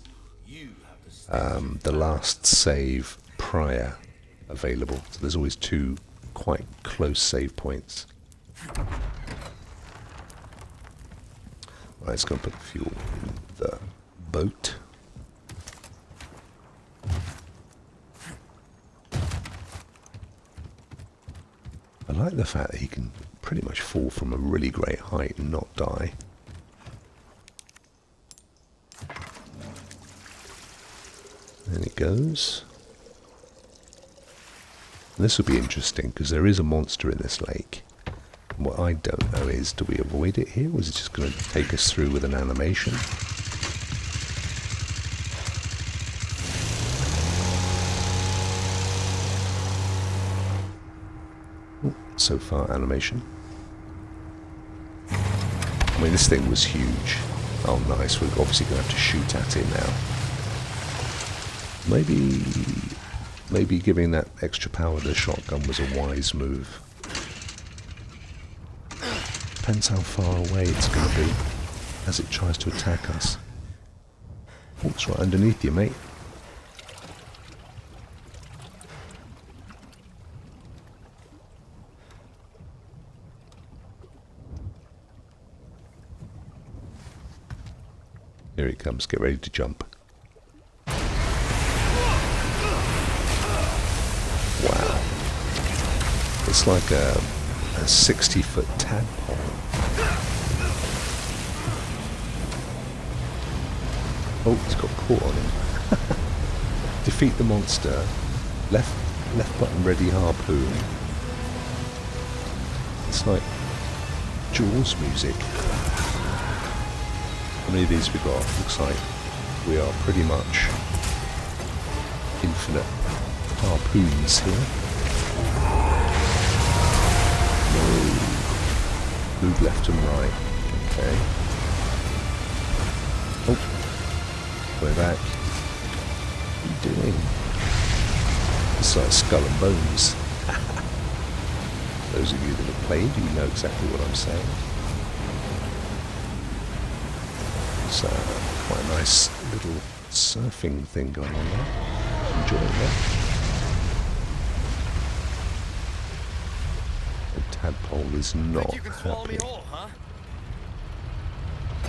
the last save prior available. So there's always 2 quite close save points. Right, let's go and put the fuel in the boat. I like the fact that he can pretty much fall from a really great height and not die. There he goes. And this will be interesting because there is a monster in this lake. And what I don't know is, do we avoid it here, or is it just going to take us through with an animation? Ooh, so far, animation. I mean, this thing was huge. Oh, nice. We're obviously going to have to shoot at it now. Maybe giving that extra power to the shotgun was a wise move. Depends how far away it's going to be as it tries to attack us. Oh, it's right underneath you, mate. Here it comes. Get ready to jump. Wow. It's like a 60-foot tadpole. Oh, it's got caught on him. Defeat the monster. Left button ready harpoon. It's like Jaws music. How many of these we got? Looks like we are pretty much infinite harpoons here. No. Move left and right. Okay. Oh. We're back. What are you doing? It's like Skull and Bones. Those of you that have played, you know exactly what I'm saying. It's quite a nice little surfing thing going on there. Enjoying that. The tadpole is not happy. Whole, huh?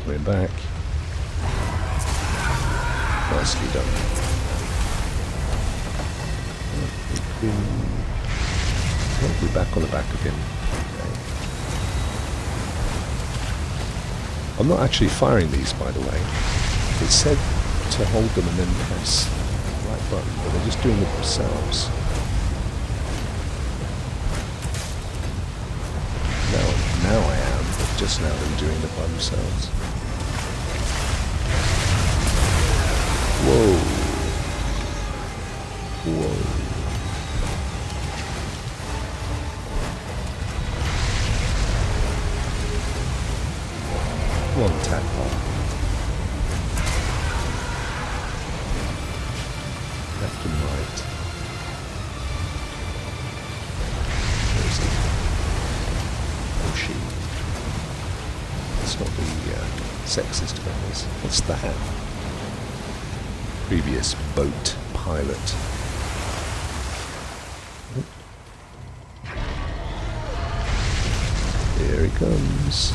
We're back. Nicely done. We're back on the back of him. Okay. I'm not actually firing these, by the way. It said to hold them and then press the right button, but they're just doing it themselves. Now I am, but just now they're doing it by themselves. Whoa. Whoa. Come on, tadpole. Left and right. Where is he? Oh, she. Let's not be sexist about this. What's that? Previous boat pilot. Here he comes.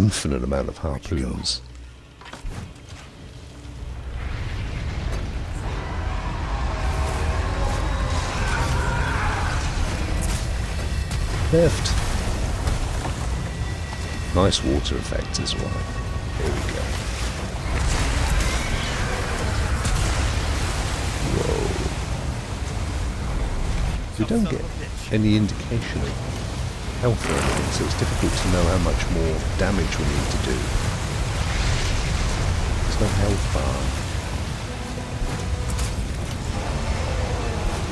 infinite amount of harpoons. Left. Nice water effect as well. There we go. Whoa. We don't get any indication of health or anything, so it's difficult to know how much more damage we need to do. There's no health bar.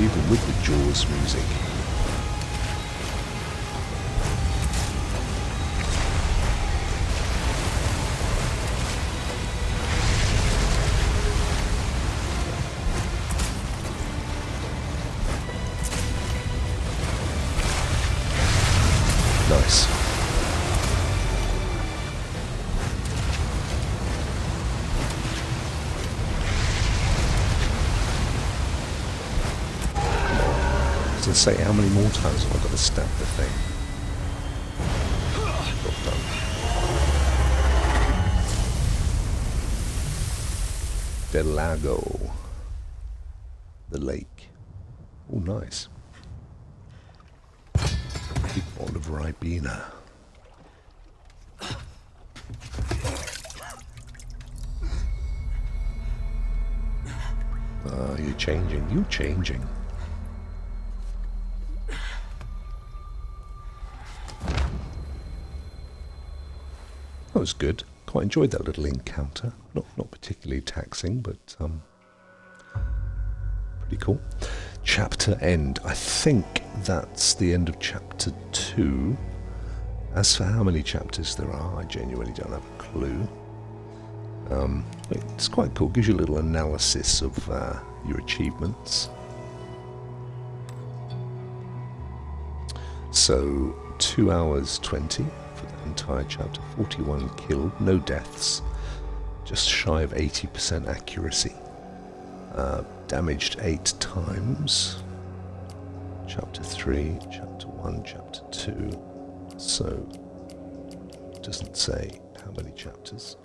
Even with the Jaws music. Nice. To say how many more times have I got to stab the thing? Job done. Del Lago. The lake. Oh, nice. Big bottle of Ribena. You're changing. You're changing. That was good. Quite enjoyed that little encounter. Not particularly taxing, but pretty cool. Chapter end. I think that's the end of chapter 2. As for how many chapters there are, I genuinely don't have a clue. It's quite cool. Gives you a little analysis of your achievements. So 2 hours 20 for the entire chapter. 41 killed, no deaths. Just shy of 80% accuracy. Damaged 8 times. Chapter 3, Chapter 1, Chapter 2. So, it doesn't say how many chapters.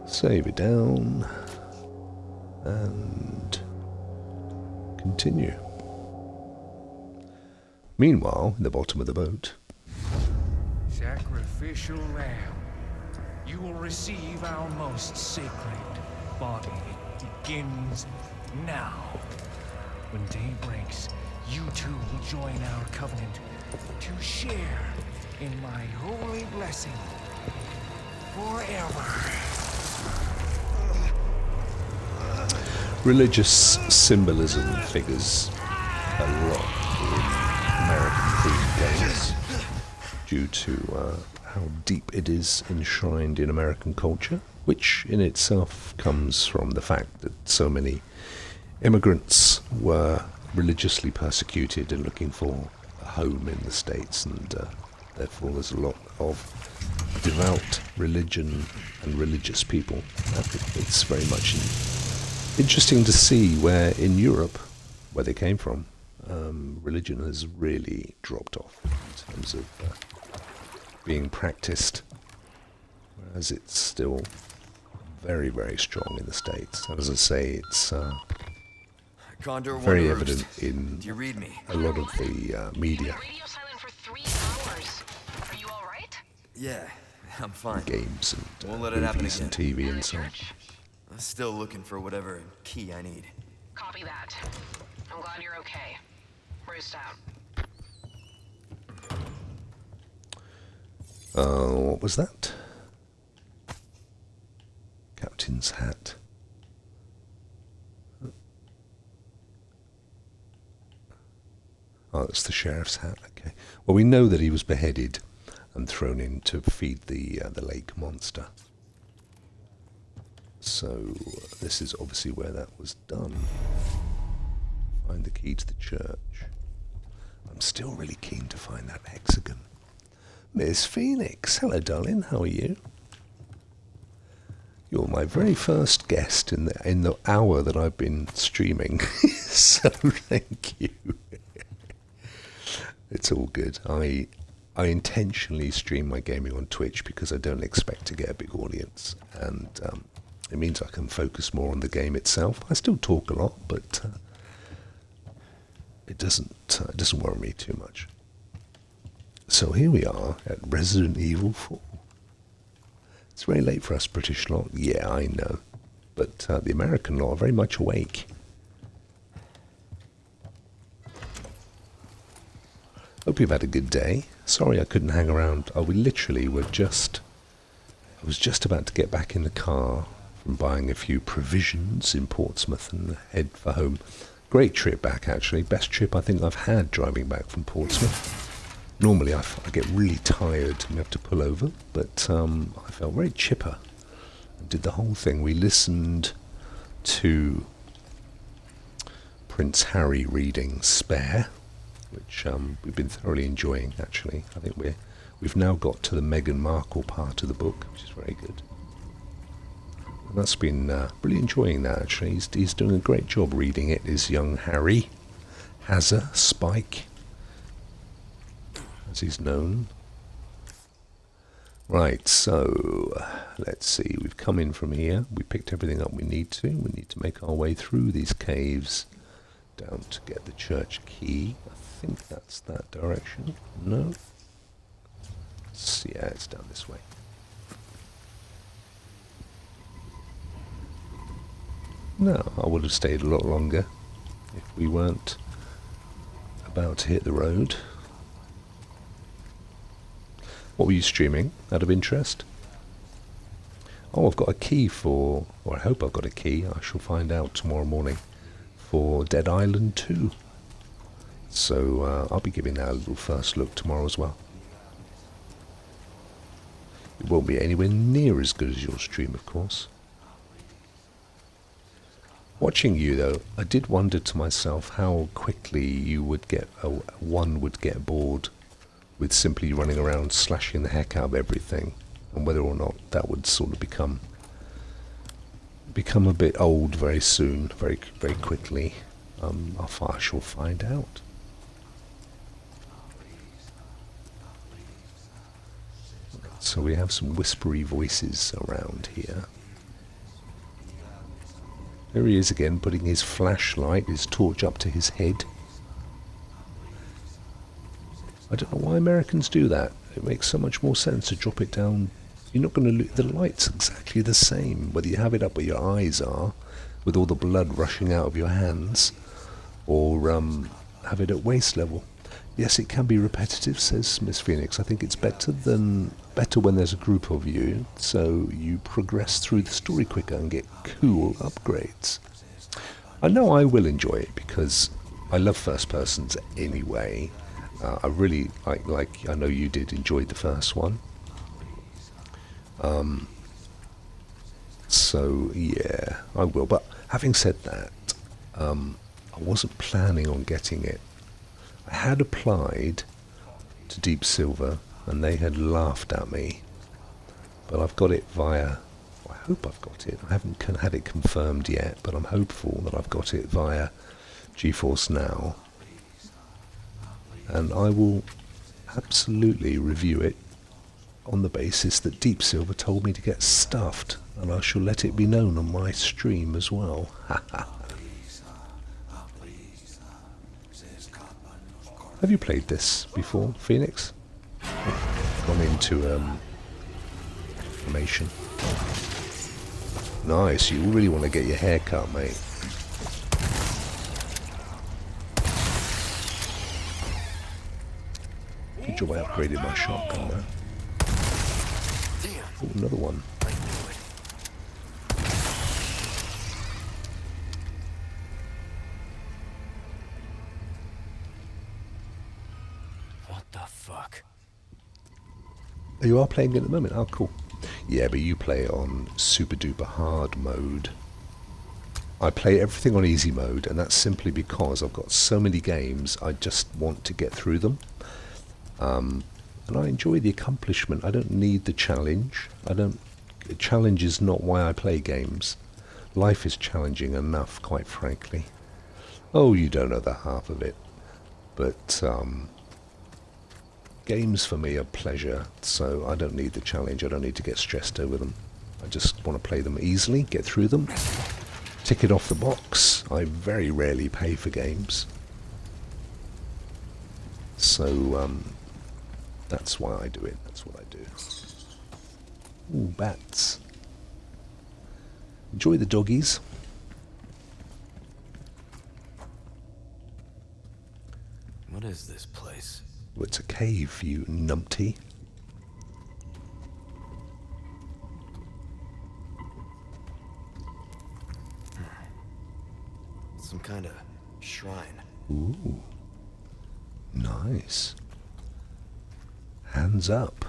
Save it down. And continue. Meanwhile, in the bottom of the boat. Sacrificial lamb, you will receive our most sacred body. It begins now. When day breaks, you too will join our covenant to share in my holy blessing forever. Religious symbolism figures a lot in American themed games due to how deep it is enshrined in American culture, which in itself comes from the fact that so many immigrants were religiously persecuted and looking for a home in the States, and therefore there's a lot of devout religion and religious people. It's very much interesting to see where in Europe, where they came from, religion has really dropped off in terms of being practiced, whereas it's still very, very strong in the States. And as I say, it's very evident in a lot of the media. Radio silent for 3 hours. Are you all right? Yeah, I'm fine. Games and Won't let it happen movies and again. TV and so on. I'm still looking for whatever key I need. Copy that. I'm glad you're okay. Roost out. What was that? Captain's hat. Oh, that's the sheriff's hat. Okay. Well, we know that he was beheaded and thrown in to feed the lake monster. So this is obviously where that was done. Find the key to the church. I'm still really keen to find that hexagon. Miss Phoenix, hello darling, how are you? You're my very first guest in the hour that I've been streaming, so thank you. It's all good. I intentionally stream my gaming on Twitch because I don't expect to get a big audience, and it means I can focus more on the game itself. I still talk a lot, but it doesn't worry me too much. So here we are at Resident Evil 4. It's very late for us British lot. Yeah, I know. But the American lot are very much awake. Hope you've had a good day. Sorry I couldn't hang around. I was just about to get back in the car from buying a few provisions in Portsmouth and head for home. Great trip back, actually. Best trip I think I've had driving back from Portsmouth. Normally I get really tired and have to pull over, but I felt very chipper. I did the whole thing. We listened to Prince Harry reading Spare, which we've been thoroughly enjoying, actually. I think we've now got to the Meghan Markle part of the book, which is very good. And that's been really enjoying that, actually. He's doing a great job reading it, is young Harry. Spike, as he's known. Right, so let's see. We've come in from here. We picked everything up we need to. We need to make our way through these caves down to get the church key. I think that's that direction. No. Yeah, it's down this way. No, I would have stayed a lot longer if we weren't about to hit the road. What were you streaming, out of interest? Oh, I've got a key for, or I hope I've got a key, I shall find out tomorrow morning, for Dead Island 2. So I'll be giving that a little first look tomorrow as well. It won't be anywhere near as good as your stream, of course. Watching you, though, I did wonder to myself how quickly you would one would get bored with simply running around slashing the heck out of everything, and whether or not that would sort of become a bit old very soon, very very quickly. I shall find out. So we have some whispery voices around here. There he is again, putting his flashlight, his torch up to his head. I don't know why Americans do that. It makes so much more sense to drop it down. You're not going to... The light's exactly the same, whether you have it up where your eyes are, with all the blood rushing out of your hands, or have it at waist level. Yes, it can be repetitive, says Miss Phoenix. I think it's better when there's a group of you, so you progress through the story quicker and get cool upgrades. I know I will enjoy it because I love first persons anyway. I really like I know you did enjoy the first one. So yeah, I will. But having said that, I wasn't planning on getting it. I had applied to Deep Silver and they had laughed at me, but I've got it via, I hope I've got it, I haven't had it confirmed yet, but I'm hopeful that I've got it via GeForce Now, and I will absolutely review it on the basis that Deep Silver told me to get stuffed, and I shall let it be known on my stream as well. Have you played this before, Phoenix? Gone into formation. Nice, you really want to get your hair cut, mate. Good job I upgraded my shotgun there. Oh, another one. You are playing it at the moment? Oh, cool. Yeah, but you play it on super duper hard mode. I play everything on easy mode, and that's simply because I've got so many games, I just want to get through them. And I enjoy the accomplishment. I don't need the challenge. challenge is not why I play games. Life is challenging enough, quite frankly. Oh, you don't know the half of it. But games for me are pleasure, so I don't need the challenge. I don't need to get stressed over them. I just want to play them easily, get through them, tick it off the box. I very rarely pay for games. So that's why I do it. That's what I do. Ooh, bats. Enjoy the doggies. What is this place? Well, it's a cave, you numpty. Some kind of shrine. Ooh. Nice. Hands up.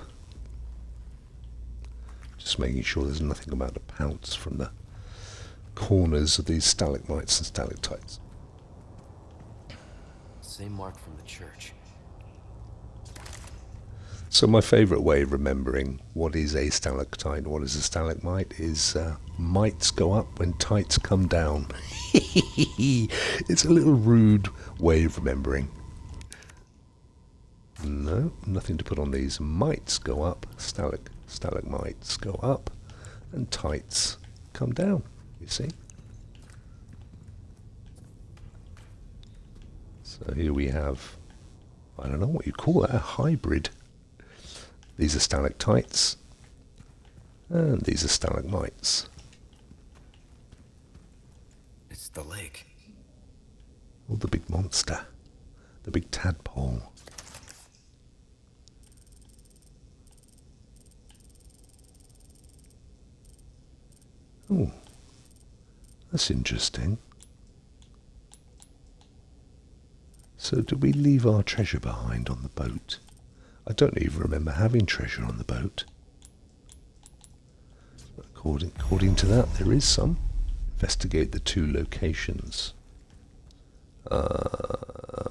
Just making sure there's nothing about to pounce from the corners of these stalagmites and stalactites. Same mark from the church. So my favourite way of remembering what is a stalactite and what is a stalagmite is mites go up when tights come down. It's a little rude way of remembering. No, nothing to put on these. Mites go up, stalagmites go up, and tights come down, you see. So here we have, I don't know what you call that, a hybrid. These are stalactites, and these are stalagmites. It's the lake. Oh, the big monster, the big tadpole. Oh, that's interesting. So did we leave our treasure behind on the boat? I don't even remember having treasure on the boat. According to that, there is some. Investigate the 2 locations.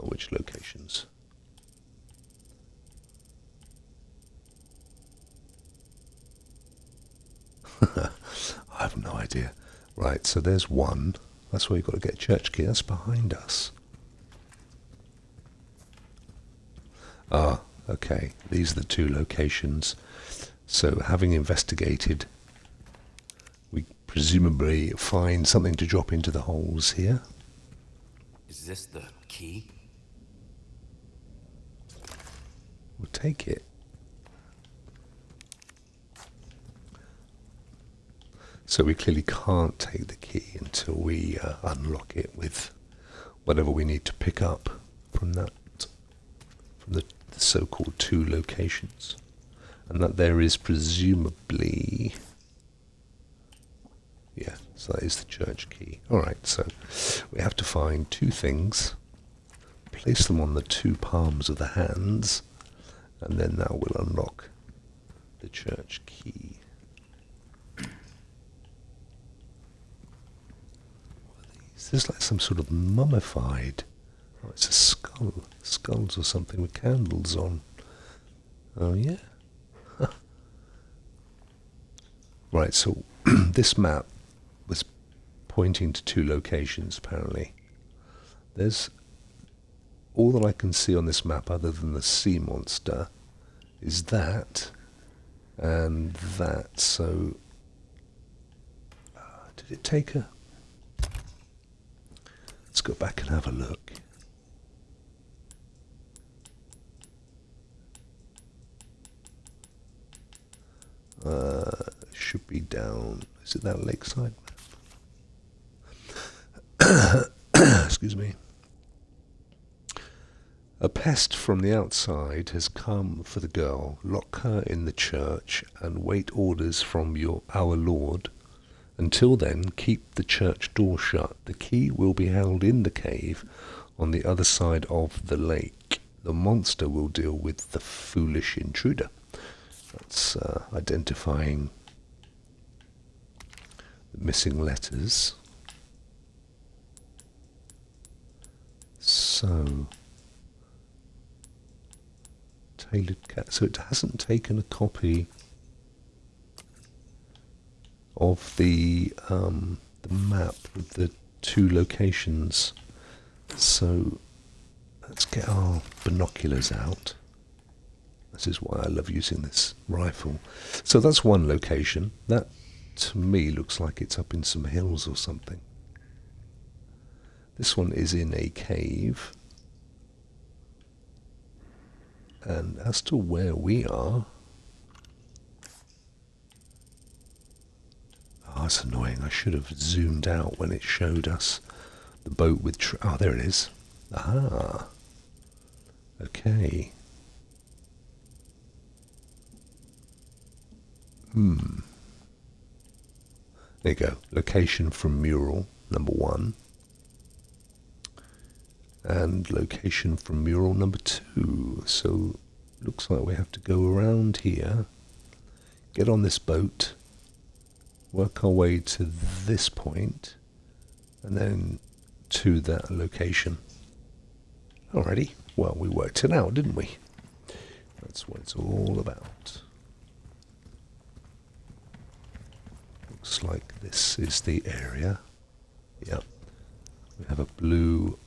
Which locations? I have no idea. Right, so there's one. That's where you've got to get church key. That's behind us. Ah, okay. These are the 2 locations. So having investigated, we presumably find something to drop into the holes here. Is this the key? We'll take it. So we clearly can't take the key until we unlock it with whatever we need to pick up from that, from the so-called 2 locations. And that there is presumably, yeah, so that is the church key. Alright, so we have to find 2 things, place them on the 2 palms of the hands, and then that will unlock the church key. There's like some sort of mummified, oh, it's a skull, skulls or something with candles on. Oh yeah. Right, so this map was pointing to 2 locations apparently. There's all that I can see on this map other than the sea monster is that and that. So did it take a... Let's go back and have a look. Should be down. Is it that lakeside map? Excuse me. A pest from the outside has come for the girl. Lock her in the church and wait orders from our Lord. Until then, keep the church door shut. The key will be held in the cave on the other side of the lake. The monster will deal with the foolish intruder. That's identifying the missing letters. So, tailored cat. So it hasn't taken a copy of the map with the 2 locations. So let's get our binoculars out. This is why I love using this rifle. So that's one location. That to me looks like it's up in some hills or something. This one is in a cave. And as to where we are... Oh, it's annoying. I should have zoomed out when it showed us the boat with... oh, there it is. Ah. Okay. There you go. Location from mural, number 1. And location from mural number 2. So, looks like we have to go around here, get on this boat, work our way to this point, and then to that location. Alrighty. Well, we worked it out, didn't we? That's what it's all about. Looks like this is the area. Yep. We have a blue...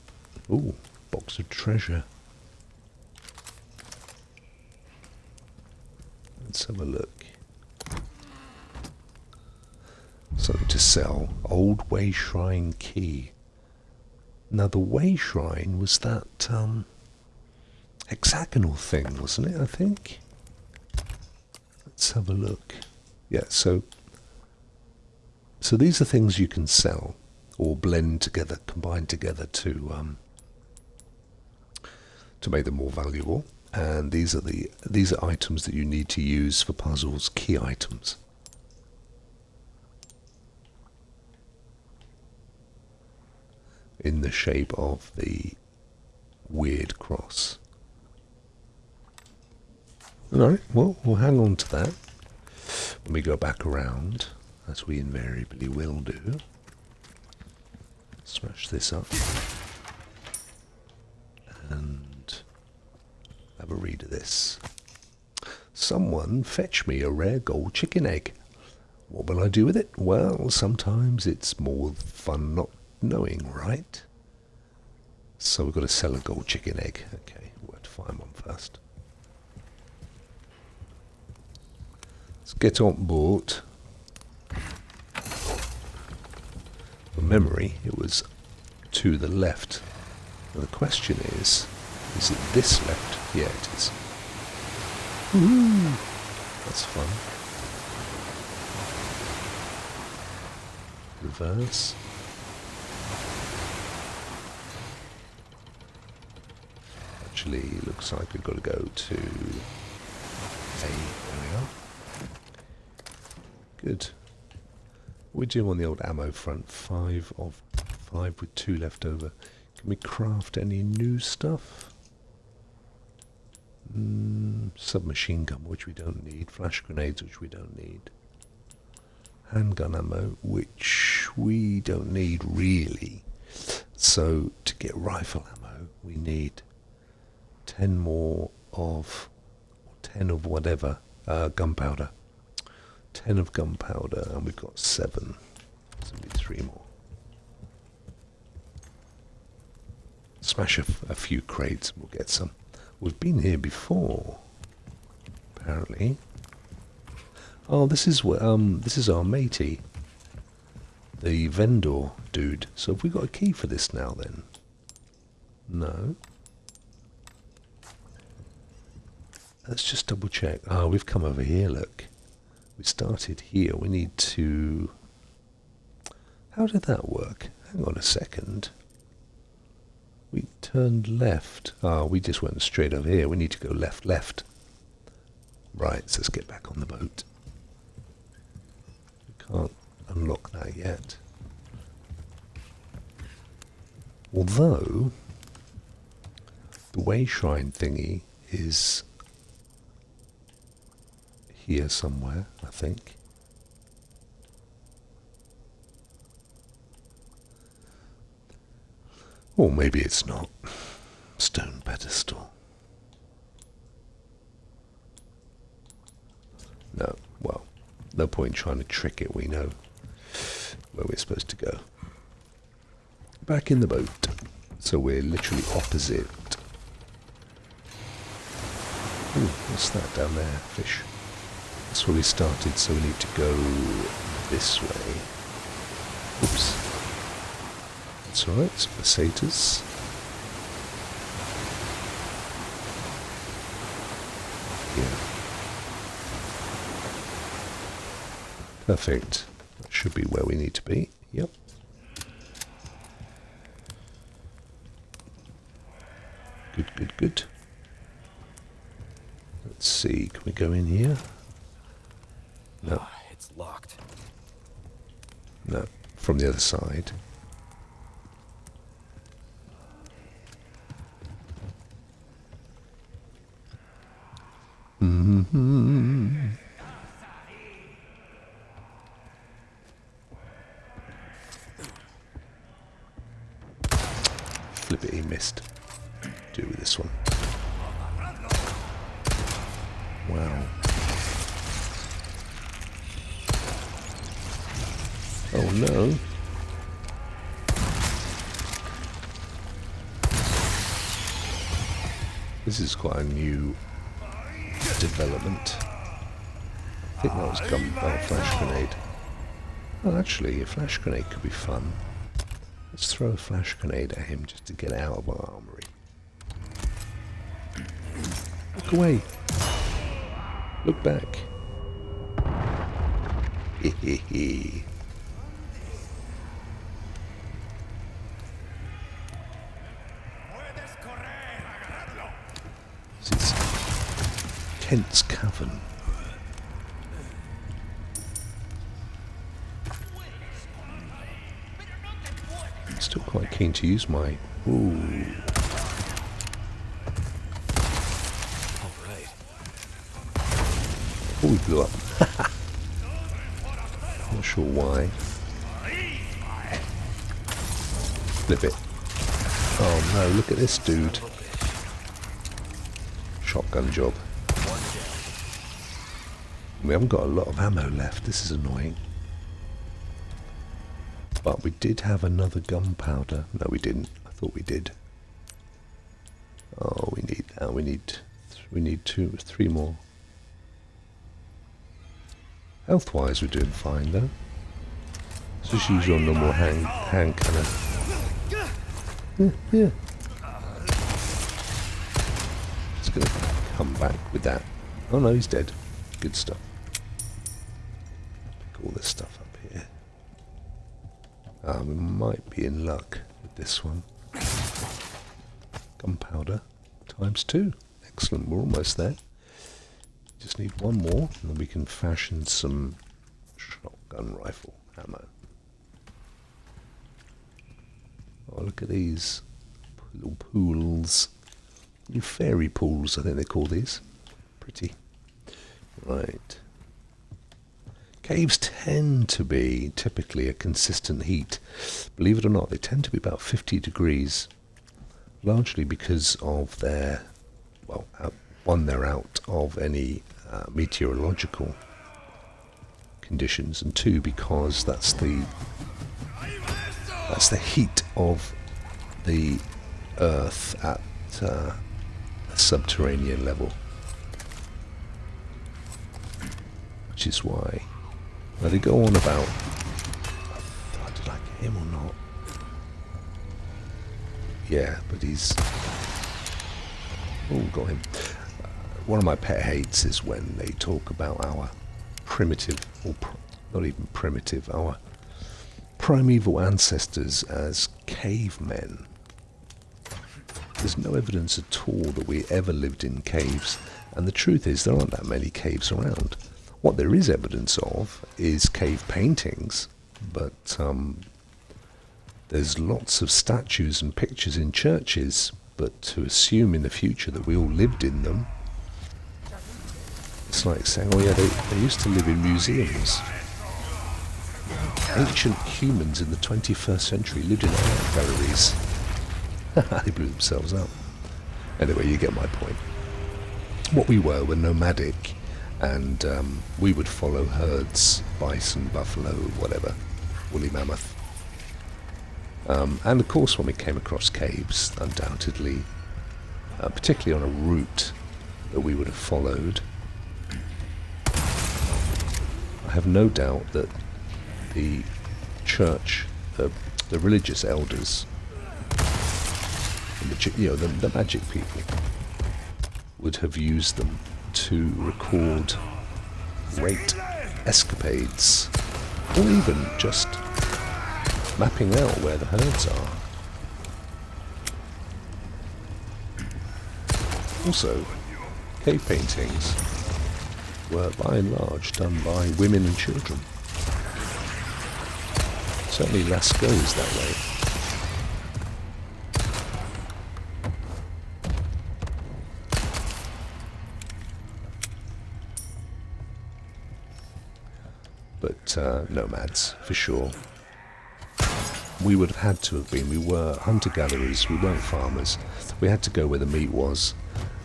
ooh, box of treasure. Let's have a look. Something to sell. Old Way Shrine key. Now the Way Shrine was that hexagonal thing, wasn't it, I think? Let's have a look. Yeah, so these are things you can sell or blend together, combine together to make them more valuable. And these are items that you need to use for puzzles, key items. In the shape of the weird cross. Alright, well, we'll hang on to that when we go back around, as we invariably will do. Smash this up. And have a read of this. Someone fetch me a rare gold chicken egg. What will I do with it? Well, sometimes it's more fun not knowing, right? So we've got to sell a gold chicken egg. Okay, we'll have to find one first. Let's get on board. From memory, it was to the left. Now the question is it this left? Yeah, it is. Woohoo! That's fun. Reverse. Actually, looks like we've got to go to A. There we are. Good. We do on the old ammo front. 5 of 5 with 2 left over. Can we craft any new stuff? Submachine gun, which we don't need. Flash grenades, which we don't need. Handgun ammo, which we don't need really. So to get rifle ammo, we need 10 more of, 10 of whatever, gunpowder. 10 of gunpowder, and we've got 7. So we need 3 more. Smash a few crates and we'll get some. We've been here before, apparently. Oh, this is our matey, the vendor dude. So have we got a key for this now then? No. Let's just double check. Ah, we've come over here, look. We started here. We need to... How did that work? Hang on a second. We turned left. Ah, we just went straight over here. We need to go left, left. Right, so let's get back on the boat. We can't unlock that yet. Although, the Way Shrine thingy is here somewhere, I think. Or maybe it's not. Stone pedestal. No, well, no point trying to trick it, we know. where we're supposed to go. Back in the boat. So we're literally opposite. Ooh, what's that down there? Fish. That's where we started, so we need to go this way. Oops. That's alright, it's pesetas. Yeah. Perfect. That should be where we need to be. Yep. Good, good, good. Let's see, can we go in here? No. Ah, it's locked. No, from the other side. Flip it, he missed. Do with this one. Wow. Oh no. This is quite a new development. I think that was flash grenade. Well, actually, a flash grenade could be fun. Let's throw a flash grenade at him just to get out of our armory. Look away. Look back. Hehehe. This is Kent's Cavern. I'm still quite keen to use my... Ooh. Alright. Oh, we blew up. Not sure why. Flip it. Oh no, look at this dude. Shotgun job. We haven't got a lot of ammo left. This is annoying. But we did have another gunpowder. No, we didn't. I thought we did. Oh, we need that. We need 3 more. Health-wise, we're doing fine though. Let's just use your normal hand cannon. Yeah. It's gonna come back with that. Oh no, he's dead. Good stuff. Pick all this stuff up here. We might be in luck with this one. Gunpowder ×2. Excellent, we're almost there. Just need one more, and then we can fashion some shotgun rifle ammo. Oh, look at these little pools. New fairy pools, I think they call these. Pretty. Right. Caves tend to be typically a consistent heat. Believe it or not, they tend to be about 50 degrees. Largely because of their, well, one, they're out of any meteorological conditions, and 2, because that's the heat of the Earth at a subterranean level, which is why. Now they go on about. Did I get him or not? Yeah, but he's. Oh, got him. One of my pet hates is when they talk about our primitive, or not even primitive, our primeval ancestors as cavemen. There's no evidence at all that we ever lived in caves, and the truth is there aren't that many caves around. What there is evidence of is cave paintings, but there's lots of statues and pictures in churches, but to assume in the future that we all lived in them, it's like saying, oh yeah, they used to live in museums. Ancient humans in the 21st century lived in art galleries. They blew themselves up. Anyway, you get my point. What we were nomadic, and we would follow herds, bison, buffalo, whatever. woolly mammoth. And of course when we came across caves, undoubtedly, particularly on a route that we would have followed, I have no doubt that the church, the religious elders, and the magic people would have used them to record great escapades, or even just mapping out where the herds are. Also, cave paintings were by and large done by women and children. Certainly Lascaux is that way. But nomads, for sure. We would have had to have been. We were hunter-gatherers, we weren't farmers. We had to go where the meat was.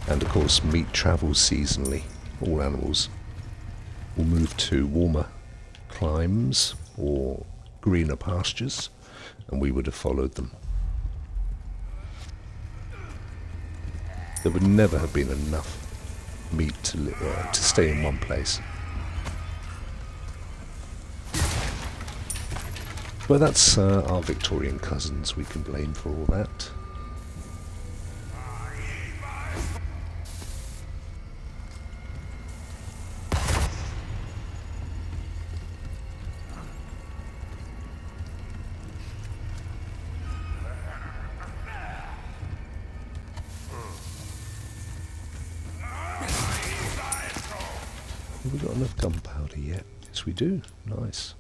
And of course, meat travels seasonally. All animals will move to warmer climes or greener pastures, and we would have followed them. There would never have been enough meat to stay in one place. But that's our Victorian cousins, we can blame for all that. Have we got enough gunpowder yet? Yes, we do. Nice.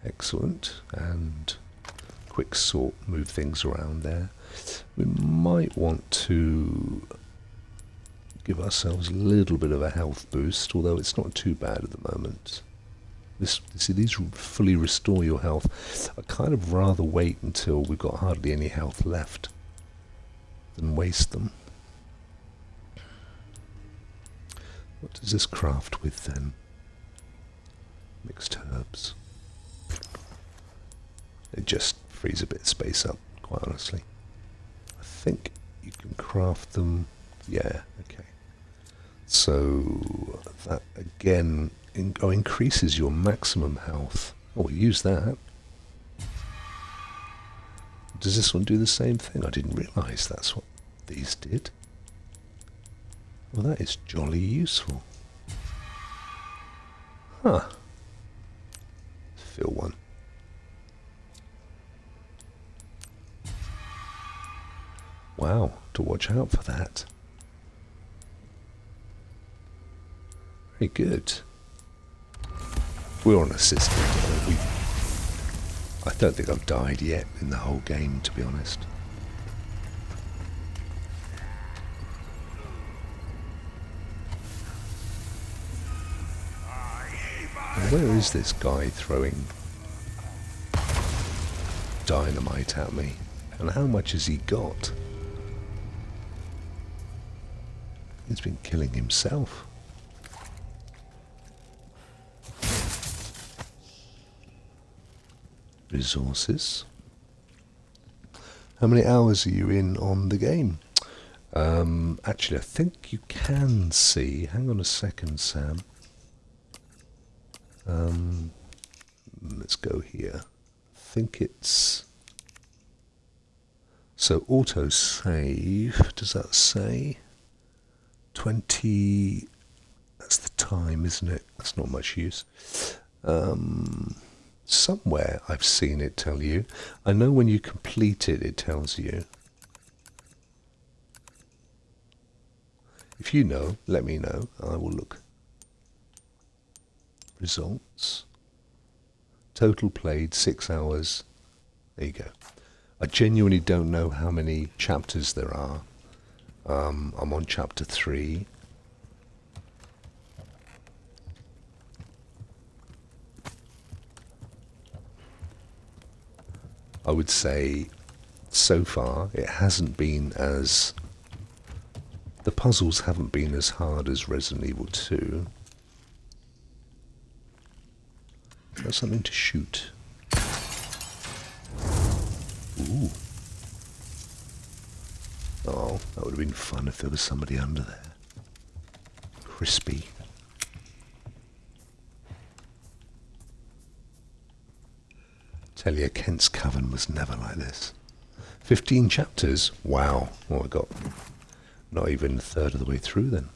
Excellent. And quick sort, move things around there. We might want to give ourselves a little bit of a health boost, although it's not too bad at the moment. These fully restore your health. I'd kind of rather wait until we've got hardly any health left than waste them. What does this craft with then? Mixed herbs. It just frees a bit of space up, quite honestly. I think you can craft them. Yeah, okay. So that again increases your maximum health. Oh, we'll use that. Does this one do the same thing? I didn't realise that's what these did. Well, that is jolly useful. Huh. Fill one. Wow, to watch out for that. Very good. We're on a system. I don't think I've died yet in the whole game, to be honest. And where is this guy throwing dynamite at me? And how much has he got? He's been killing himself. Resources. How many hours are you in on the game? Actually, I think you can see. Hang on a second, Sam. Let's go here. I think it's... So, auto-save, does that say? 20... That's the time, isn't it? That's not much use. Somewhere I've seen it tell you. I know when you complete it, it tells you. If you know, let me know. I will look. Results. Total played 6 hours. There you go. I genuinely don't know how many chapters there are. I'm on chapter 3. I would say so far it hasn't been as The puzzles haven't been as hard as Resident Evil 2. Got something to shoot. Ooh. Oh, that would have been fun if there was somebody under there. Crispy. Tell you, Kent's Coven was never like this. 15 chapters? Wow. Well, I got not even a third of the way through then.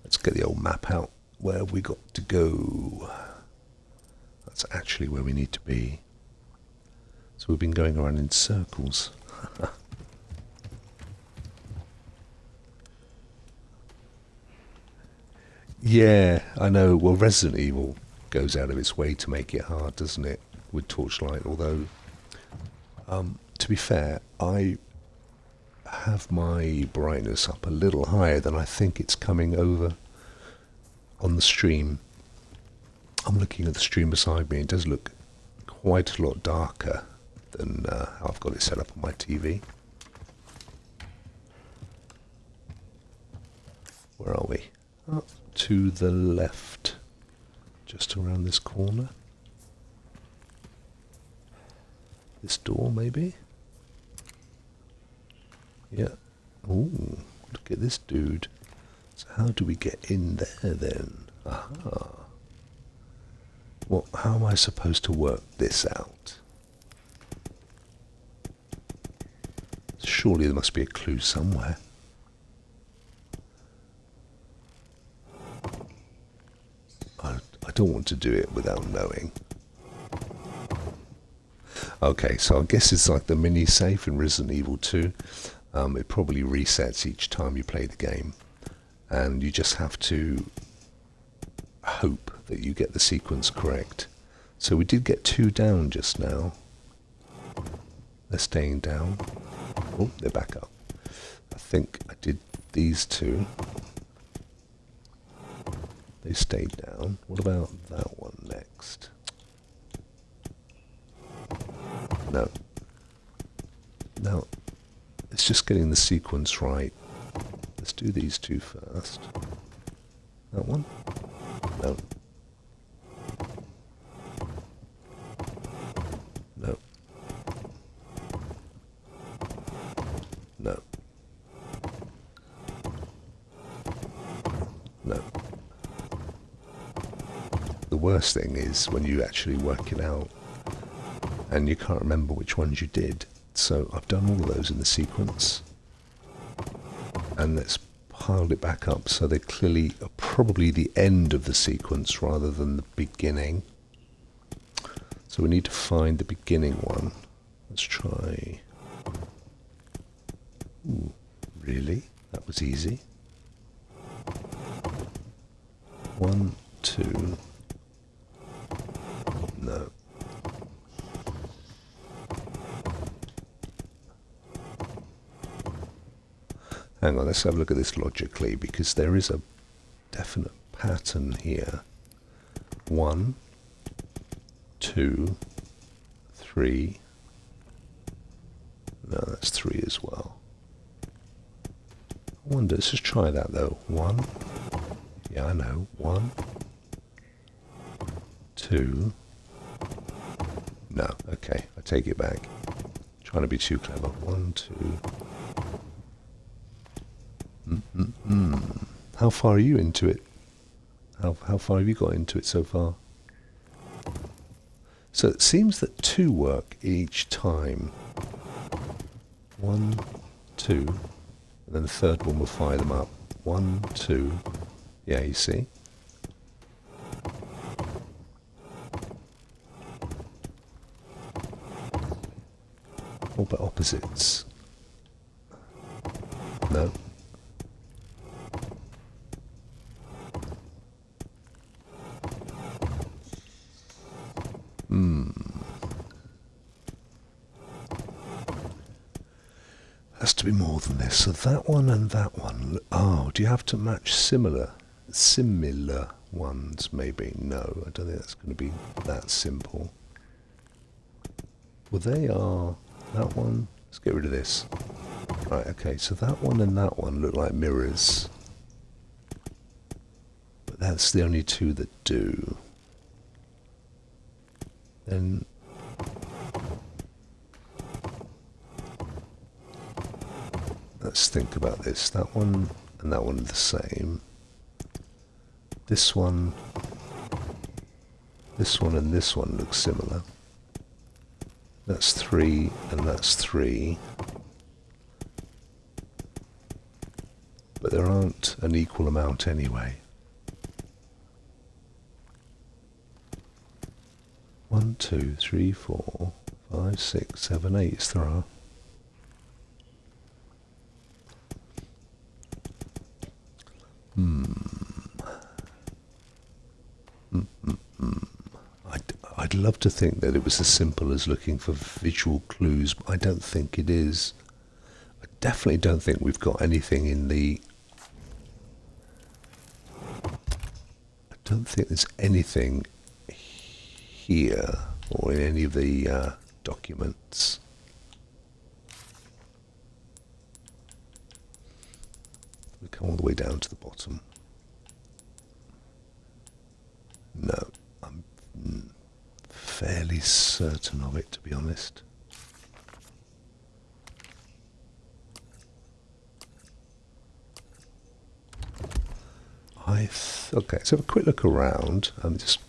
Let's get the old map out. Where have we got to go? That's actually where we need to be. So we've been going around in circles. Yeah, I know. Well, Resident Evil goes out of its way to make it hard, doesn't it? With Torchlight, although, to be fair, I have my brightness up a little higher than I think it's coming over on the stream. I'm looking at the stream beside me. It does look quite a lot darker than how I've got it set up on my TV. Where are we? Up to the left, just around this corner. This door, maybe? Yeah. Ooh, look at this dude. So how do we get in there then? Aha. Well, how am I supposed to work this out? Surely there must be a clue somewhere. I don't want to do it without knowing. Okay, so I guess it's like the mini safe in Resident Evil 2. It probably resets each time you play the game, and you just have to hope that you get the sequence correct. So we did get 2 down just now. They're staying down. Oh, they're back up. I think I did these 2. They stayed down. What about that one next? No. No. It's just getting the sequence right. Let's do these 2 first. That one? No. No. No. No. The worst thing is when you actually work it out and you can't remember which ones you did. So I've done all of those in the sequence, and let's piled it back up so they clearly are probably the end of the sequence rather than the beginning. So we need to find the beginning one. Let's try. Ooh, really? That was easy. 1, 2. No. Hang on, let's have a look at this logically, because there is a definite pattern here. 1, 2, 3. No, that's 3 as well. I wonder, let's just try that though. 1. Yeah, I know. 1, 2. No, okay, I take it back. Trying to be too clever. 1, 2. How far are you into it? How far have you got into it so far? So it seems that 2 work each time. 1, 2, and then the third one will fire them up. 1, 2. Yeah, you see? What about opposites? No. Has to be more than this. So that one and that one. Oh, do you have to match similar? ones, maybe. No, I don't think that's going to be that simple. Well, they are... That one... Let's get rid of this. Right, okay, so that one and that one look like mirrors. But that's the only two that do. Then... Let's think about this. That one and that one are the same. This one and this one look similar. That's 3 and that's 3. But there aren't an equal amount anyway. 1, 2, 3, 4, 5, 6, 7, 8. Yes, there are. I'd love to think that it was as simple as looking for visual clues, but I don't think it is. I definitely don't think we've got anything in the... I don't think there's anything here or in any of the documents. We come all the way down to the bottom. No, I'm fairly certain of it, to be honest. Okay, let's have a quick look around.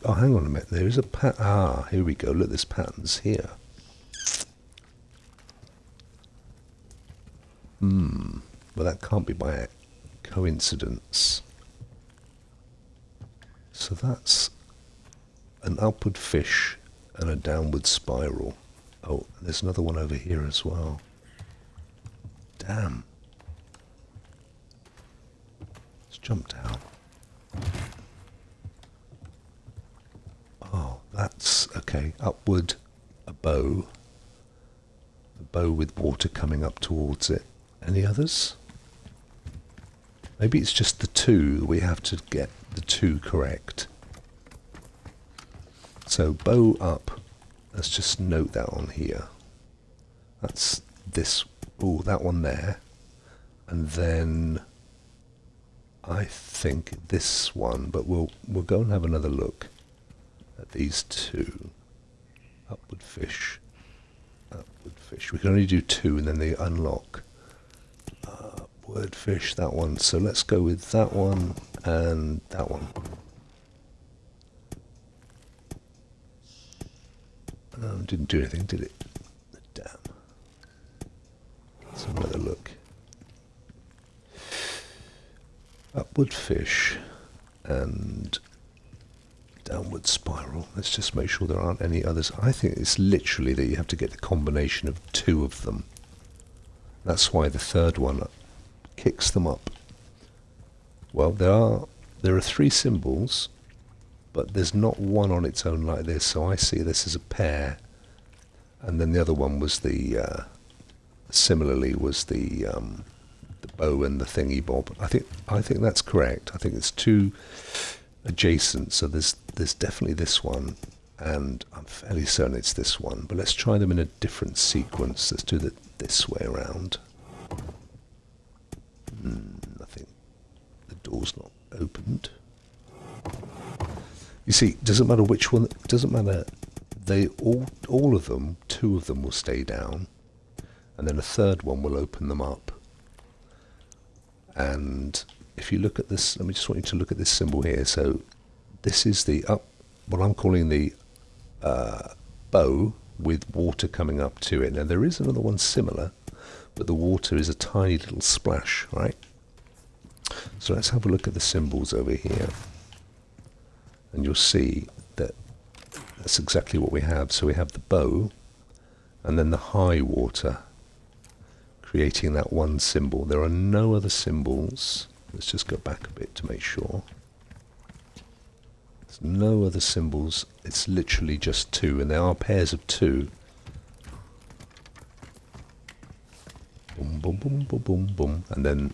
Oh, hang on a minute. There is a here we go. Look, there's patterns here. Well, that can't be by coincidence. So that's an upward fish and a downward spiral. Oh, there's another one over here as well. Damn. Let's jump down. Oh, that's okay. Upward, a bow with water coming up towards it. Any others? Maybe it's just the two. We have to get the two correct. So bow up. Let's just note that on here. That's this. Oh, that one there. And then I think this one, but we'll go and have another look at these two. Upward fish. Upward fish. We can only do two and then they unlock. Upward fish, that one. So let's go with that one and that one. Didn't do anything, did it? Damn. Let's have another look. Upward fish and downward spiral. Let's just make sure there aren't any others. I think it's literally that you have to get the combination of two of them. That's why the third one kicks them up. Well, there are 3 symbols, but there's not one on its own like this, so I see this as a pair, and then the other one was the similarly was the bow and the thingy bob. I think that's correct. I think it's 2 adjacent, so there's definitely this one, and I'm fairly certain it's this one, but let's try them in a different sequence. Let's do it this way around. Nothing. The door's not opened. You see, doesn't matter which one, doesn't matter. They all of them, 2 of them will stay down, and then a third one will open them up. And if you look at this, let me just want you to look at this symbol here. So this is the what I'm calling the bow with water coming up to it. Now there is another one similar, but the water is a tiny little splash, right? So let's have a look at the symbols over here. And you'll see that that's exactly what we have. So we have the bow and then the high water creating that one symbol. There are no other symbols. Let's just go back a bit to make sure. There's no other symbols. It's literally just 2, and there are pairs of 2. Boom, boom, boom, boom, boom, boom. And then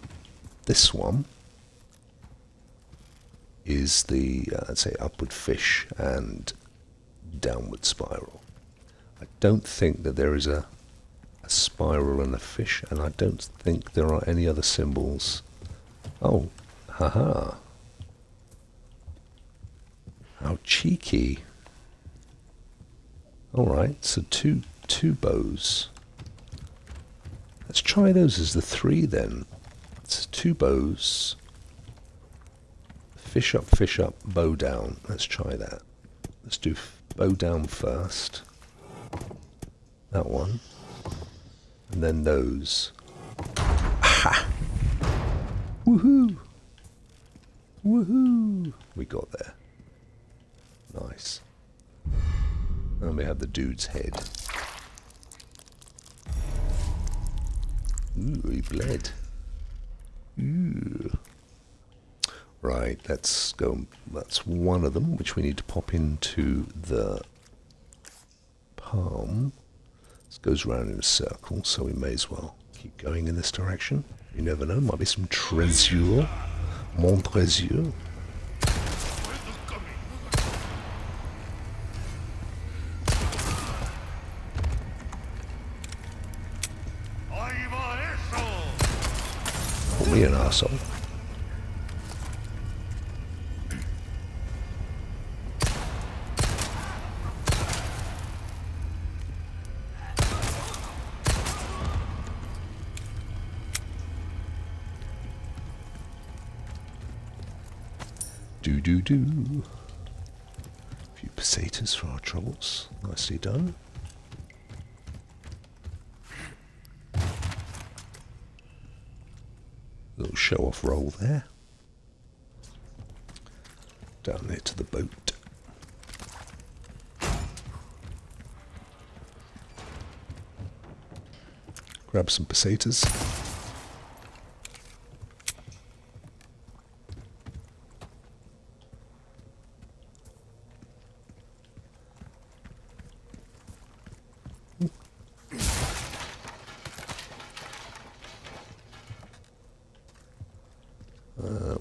this one is the, let's say, upward fish and downward spiral. I don't think that there is a spiral and a fish, and I don't think there are any other symbols. Oh, haha. How cheeky. Alright, so two bows. Let's try those as the 3 then. It's 2 bows. Fish up, bow down. Let's try that. Let's do bow down first. That one. And then those. Aha! Woohoo! Woohoo! We got there. Nice. And we have the dude's head. Ooh, he bled. Ooh. Right, let's go. That's one of them, which we need to pop into the palm. This goes round in a circle, so we may as well keep going in this direction. You never know, might be some treasure. Mon treasure. Call me an arsehole. Do. A few pesetas for our troubles. Nicely done. Little show-off roll there. Down there to the boat. Grab some pesetas.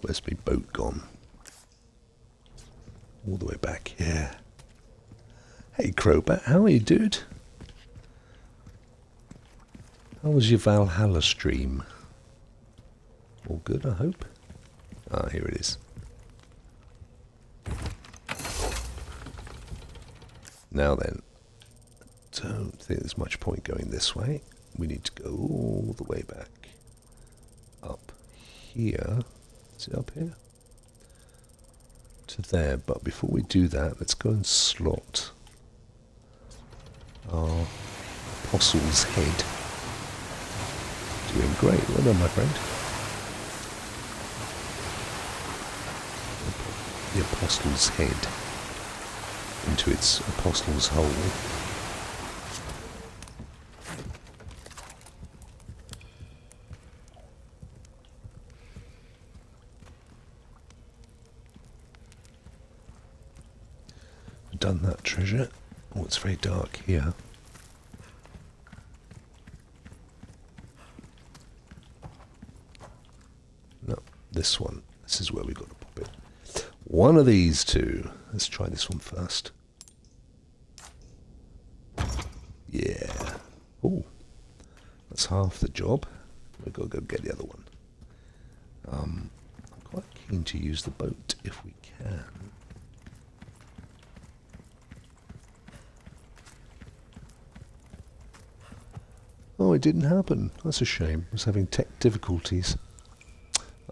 Where's my boat gone? All the way back here. Hey Crobat, how are you, dude? How was your Valhalla stream? All good, I hope? Ah, here it is. Now then, don't think there's much point going this way. We need to go all the way back up here. Is it up here? To there, but before we do that, let's go and slot our apostle's head. Doing great, well done, my friend. The apostle's head into its apostle's hole. Done that treasure. Oh, it's very dark here. No, this one. This is where we got to pop it. One of these two. Let's try this one first. Yeah. Oh, that's half the job. We've got to go get the other one. I'm quite keen to use the boat if we can. Oh, it didn't happen. That's a shame. I was having tech difficulties.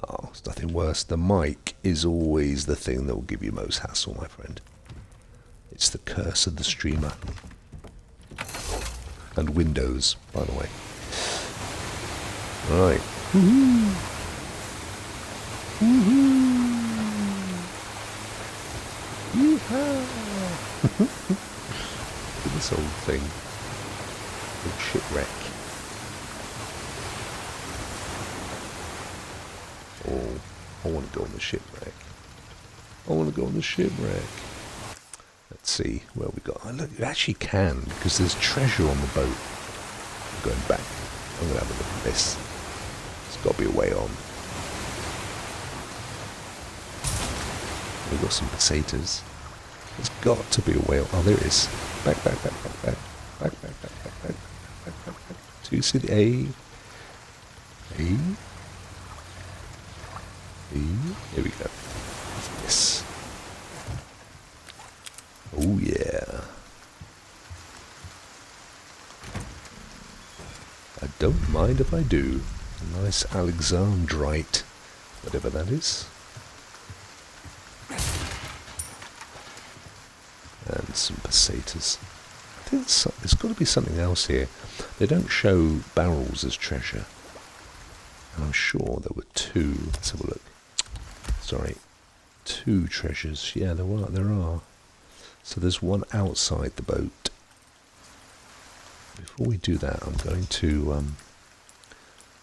Oh, it's nothing worse. The mic is always the thing that will give you most hassle, my friend. It's the curse of the streamer. And Windows, by the way. Right. Woohoo! Woohoo! Yeehaw! Look at this old thing. Old shipwreck. Oh, I want to go on the shipwreck. I want to go on the shipwreck. Let's see where we got. Oh, look, you actually can, because there's treasure on the boat. I'm going back. I'm going to have a look at this. It's got to be a way on. We've got some pesetas. There's got to be a whale. Oh, there it is. Back. To city A. Here we go. Yes. Oh, yeah. I don't mind if I do. A nice Alexandrite, whatever that is. And some pesetas. I think there's got to be something else here. They don't show barrels as treasure. And I'm sure there were two. Let's have a look. Sorry. 2 treasures. Yeah, there are. So there's one outside the boat. Before we do that, I'm going to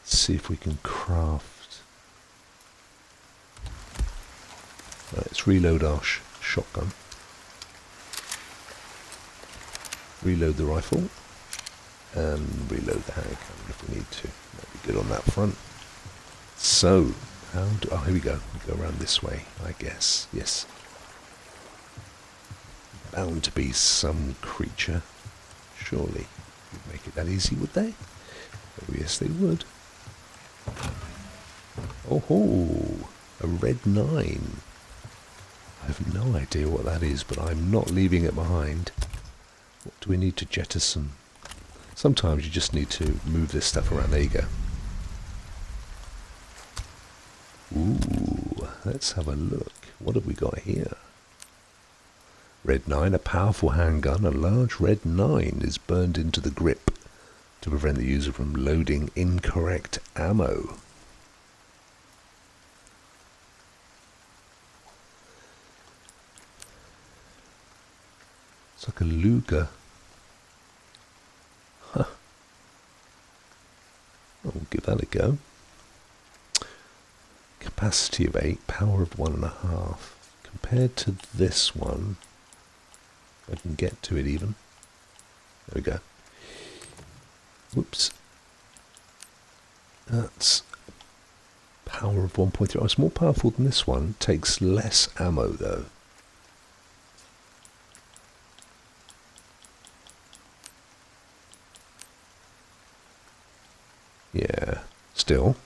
see if we can craft. Right, let's reload our shotgun. Reload the rifle. And reload the handgun if we need to. That'd be good on that front. So, here we go. We go around this way, I guess. Yes. Bound to be some creature. Surely. Would make it that easy, would they? Oh, yes, they would. Oh, a red 9. I have no idea what that is, but I'm not leaving it behind. What do we need to jettison? Sometimes you just need to move this stuff around. There you go. Ooh, let's have a look. What have we got here? Red 9, a powerful handgun. A large red 9 is burned into the grip to prevent the user from loading incorrect ammo. It's like a Luger. Huh. I'll give that a go. Capacity of 8, power of 1.5. Compared to this one, I can get to it even. There we go. Whoops. That's power of 1.3. Oh, it's more powerful than this one. Takes less ammo though. Yeah, still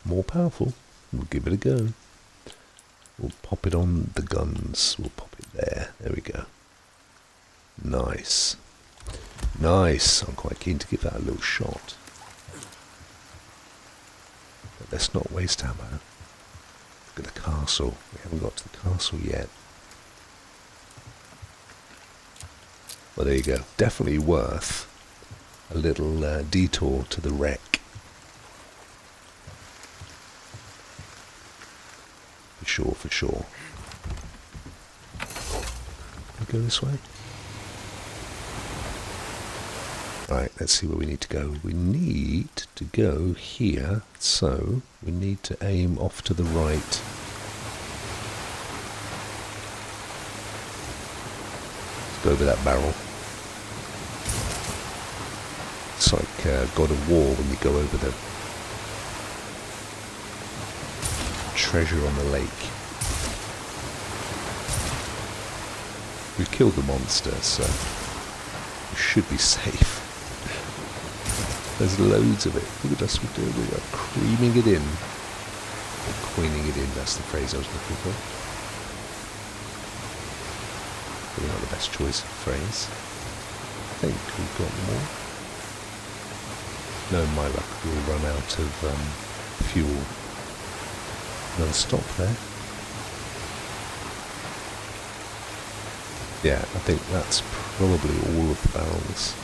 more powerful. We'll give it a go. We'll pop it on the guns. We'll pop it there. There we go. Nice. Nice. I'm quite keen to give that a little shot. But let's not waste ammo. Look at the castle. We haven't got to the castle yet. Well, there you go. Definitely worth a little detour to the wreck. For sure. We go this way. Right, let's see where we need to go. We need to go here, so we need to aim off to the right. Let's go over that barrel. It's like God of War when you go over the treasure on the lake. We killed the monster, so we should be safe. There's loads of it. Look at us, we are creaming it in. Or queening it in, that's the phrase I was looking for. Probably not the best choice of phrase. I think we've got more. No, my luck, we'll run out of fuel. Another stop there. Yeah, I think that's probably all of the barrels.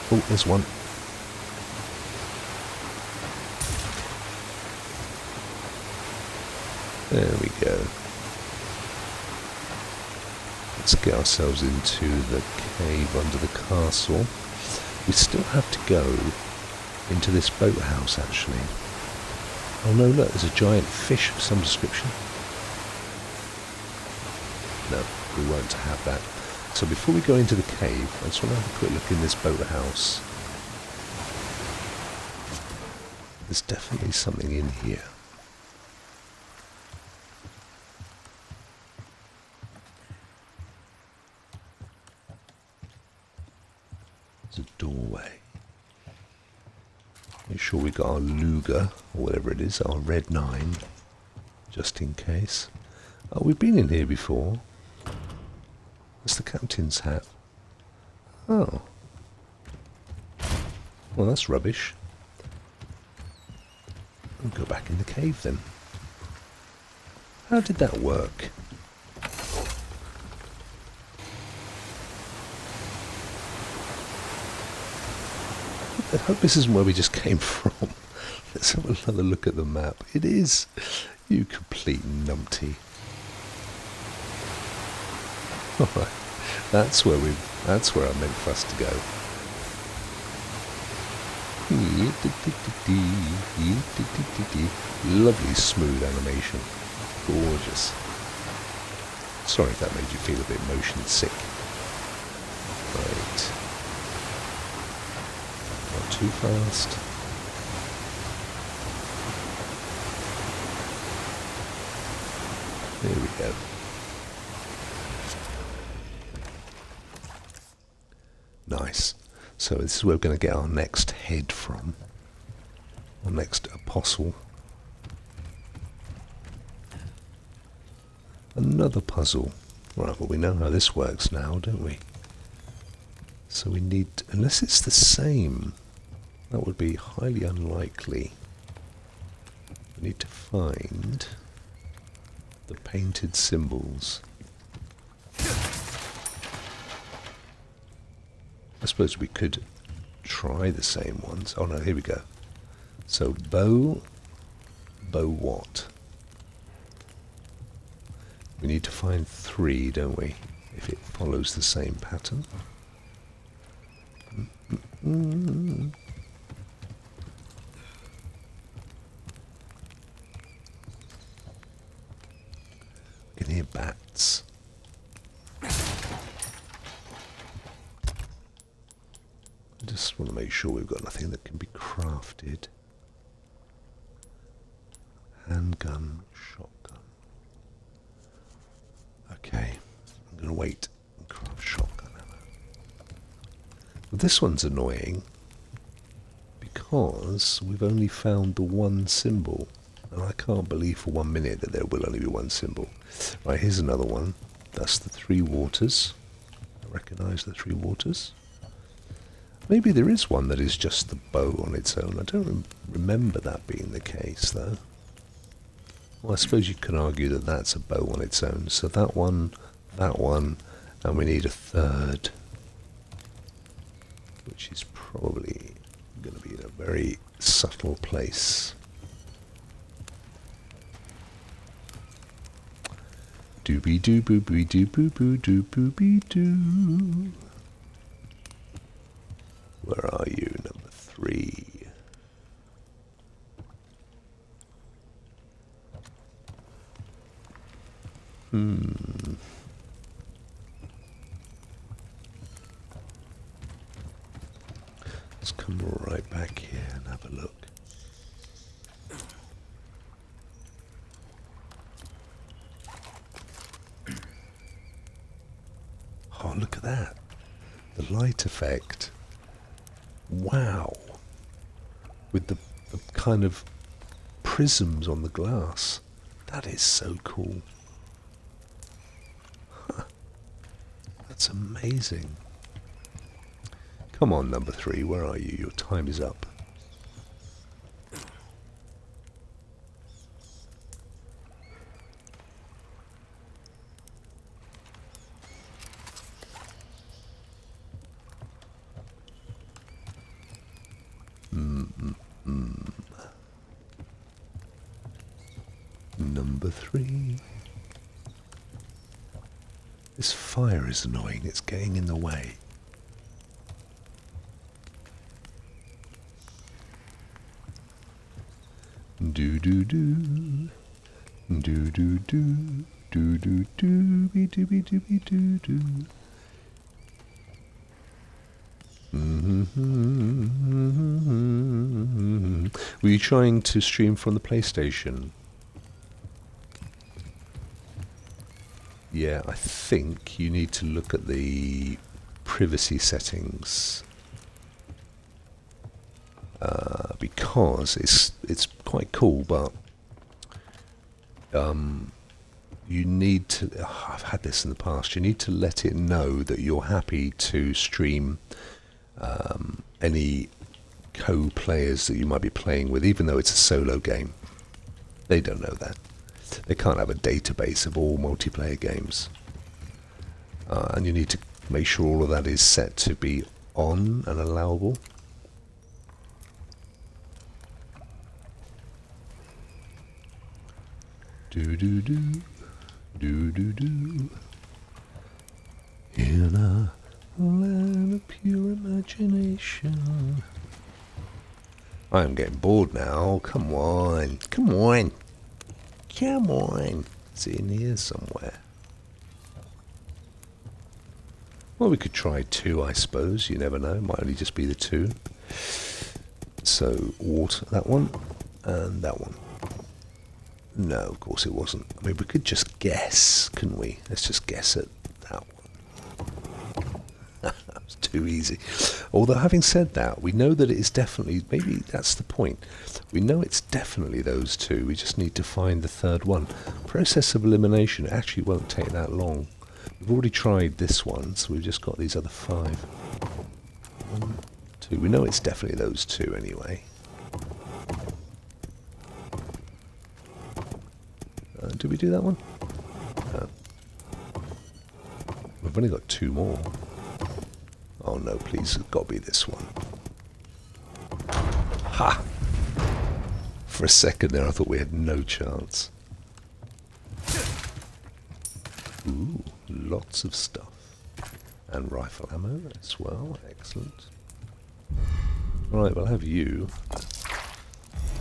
Oh, there's one. There we go. Let's get ourselves into the cave under the castle. We still have to go into this boathouse, actually. Oh no, look, there's a giant fish of some description. No, we won't have that. So before we go into the cave, I just want to have a quick look in this boathouse. There's definitely something in here. sure we got our Luger, or whatever it is, our Red 9, just in case. Oh, we've been in here before. That's the captain's hat. Oh. Well, that's rubbish. We'll go back in the cave then. How did that work? I hope this isn't where we just came from. Let's have another look at the map. It is. You complete numpty. Alright. That's where I meant for us to go. Lovely smooth animation. Gorgeous. Sorry if that made you feel a bit motion sick. Right. Not too fast. There we go. Nice. So this is where we're going to get our next head from. Our next apostle. Another puzzle. Right, well we know how this works now, don't we? So we need, unless it's the same, that would be highly unlikely. We need to find the painted symbols. I suppose we could try the same ones. Oh no, here we go. So bow what? We need to find 3, don't we? If it follows the same pattern. I can hear bats. I just want to make sure we've got nothing that can be crafted. Handgun, shotgun. Okay, I'm going to wait and craft shotgun ammo. But this one's annoying because we've only found the one symbol, and I can't believe for 1 minute that there will only be one symbol. Right, here's another one. That's the 3 waters. I recognise the 3 waters. Maybe there is one that is just the bow on its own. I don't remember that being the case, though. Well, I suppose you can argue that that's a bow on its own. So that one, and we need a third, which is probably going to be in a very subtle place. Doobie doo boo boo doo boo boo doo boo bee doo. Where are you, number 3? Let's come right back here and have a look. Oh, look at that. The light effect. Wow. With the kind of prisms on the glass. That is so cool. Huh. That's amazing. Come on, number 3, where are you? Your time is up. Number 3. This fire is annoying, it's getting in the way. Do do do, do do do, do do do, be do be do be do do. Were you trying to stream from the PlayStation? Yeah, I think you need to look at the privacy settings. because it's quite cool, but you need to. I've had this in the past. You need to let it know that you're happy to stream any co-players that you might be playing with, even though it's a solo game. They don't know that. They can't have a database of all multiplayer games, and you need to make sure all of that is set to be on and allowable. Do do do, do do do. In a land of pure imagination. I am getting bored now. Come on, come on, come on. It's in here somewhere. Well, we could try 2, I suppose. You never know. Might only just be the 2. So, water, that one, and that one. No, of course it wasn't. I mean, we could just guess, couldn't we? Let's just guess at that one. That was too easy. Although, having said that, we know that it is definitely, maybe that's the point. We know it's definitely those 2. We just need to find the third one. Process of elimination actually won't take that long. We've already tried this one, so we've just got these other 5. 1, 2. We know it's definitely those 2 anyway. Did we do that one? No. We've only got 2 more. Oh no, please, it's got to be this one. Ha! For a second there I thought we had no chance. Ooh, lots of stuff. And rifle ammo as well, excellent. Right, we'll have you.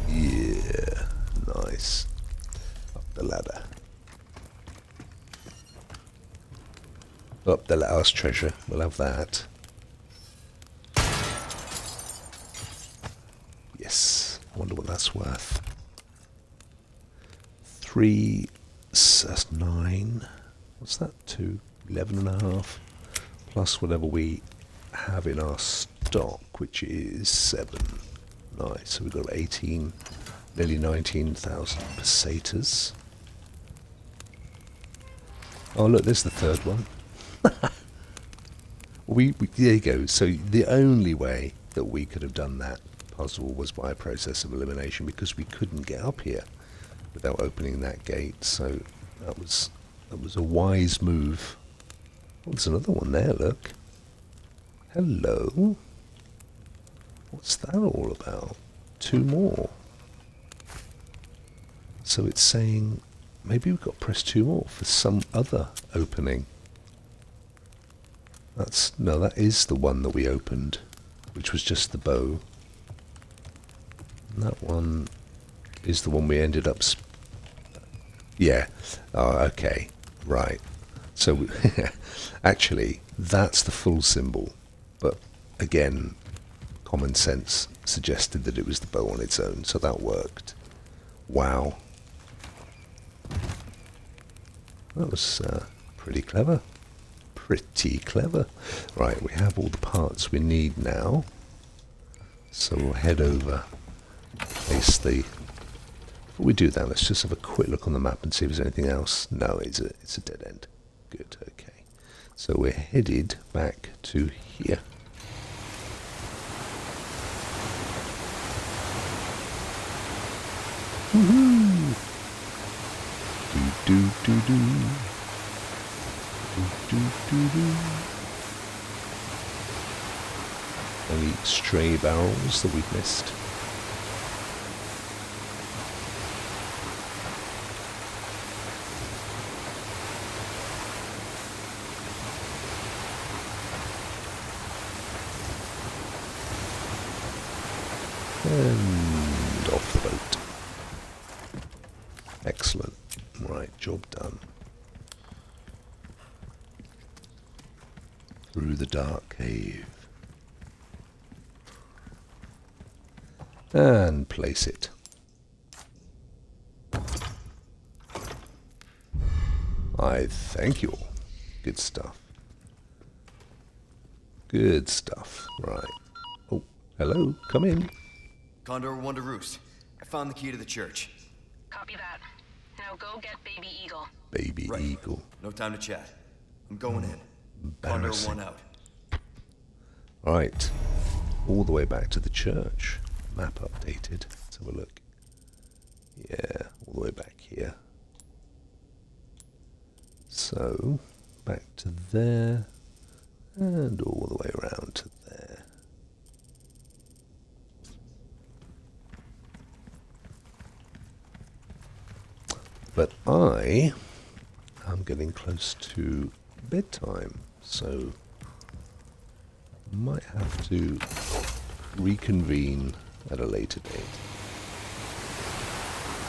Yeah, nice. The ladder. Up the last treasure. We'll have that. Yes. I wonder what that's worth. 3. That's 9. What's that? 2. 11.5. Plus whatever we have in our stock, which is 7. Nice. So we've got 18. Nearly 19,000 pesetas. Oh look, there's the third one. we there you go. So the only way that we could have done that puzzle was by a process of elimination, because we couldn't get up here without opening that gate. So that was a wise move. Oh, there's another one there. Look. Hello. What's that all about? 2 more. So it's saying maybe we've got to press 2 more for some other opening. No, that is the one that we opened, which was just the bow. And that one is the one we ended up... yeah. Oh, okay. Right. So actually, that's the full symbol. But again, common sense suggested that it was the bow on its own, so that worked. Wow. That was pretty clever. Pretty clever. Right, we have all the parts we need now. So we'll head over. Place the... Before we do that, let's just have a quick look on the map and see if there's anything else. No, it's a dead end. Good, okay. So we're headed back to here. Woohoo! Do do do do. Do do do do. Any stray barrels that we've missed? And off the boat. Excellent. Right, job done. Through the dark cave. And place it. I thank you all. Good stuff. Good stuff. Right. Oh, hello. Come in. Condor 1 to Roost. I found the key to the church. Copy that. Now go get Baby Eagle. Baby Right. Eagle. No time to chat. I'm going in. Condor Embarrassing. 1 out. Right. All the way back to the church. Map updated. Let's have a look. Yeah, all the way back here. So, back to there. And all the way around to there. But I am getting close to bedtime, so might have to reconvene at a later date.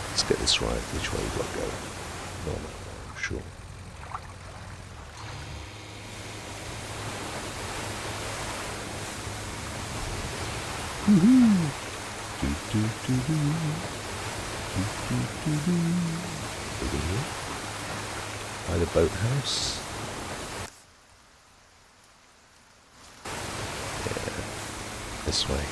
Let's get this right. Which way we've got to go? No, sure. Woohoo! Do do do do. Do do do do. Over here. By the boathouse. Yeah. This way.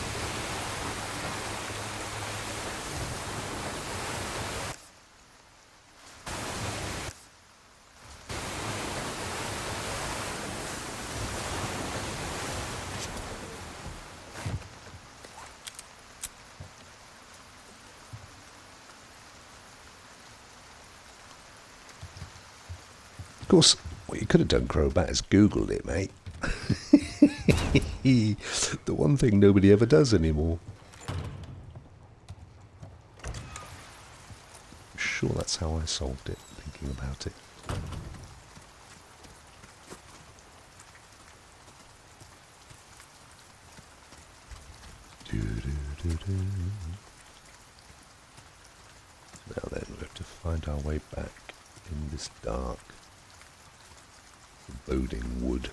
Of course, what you could have done, Crobat, is Googled it, mate. The one thing nobody ever does anymore. I'm sure that's how I solved it, thinking about it. Do-do-do-do. Now then, we have to find our way back in this dark boding wood.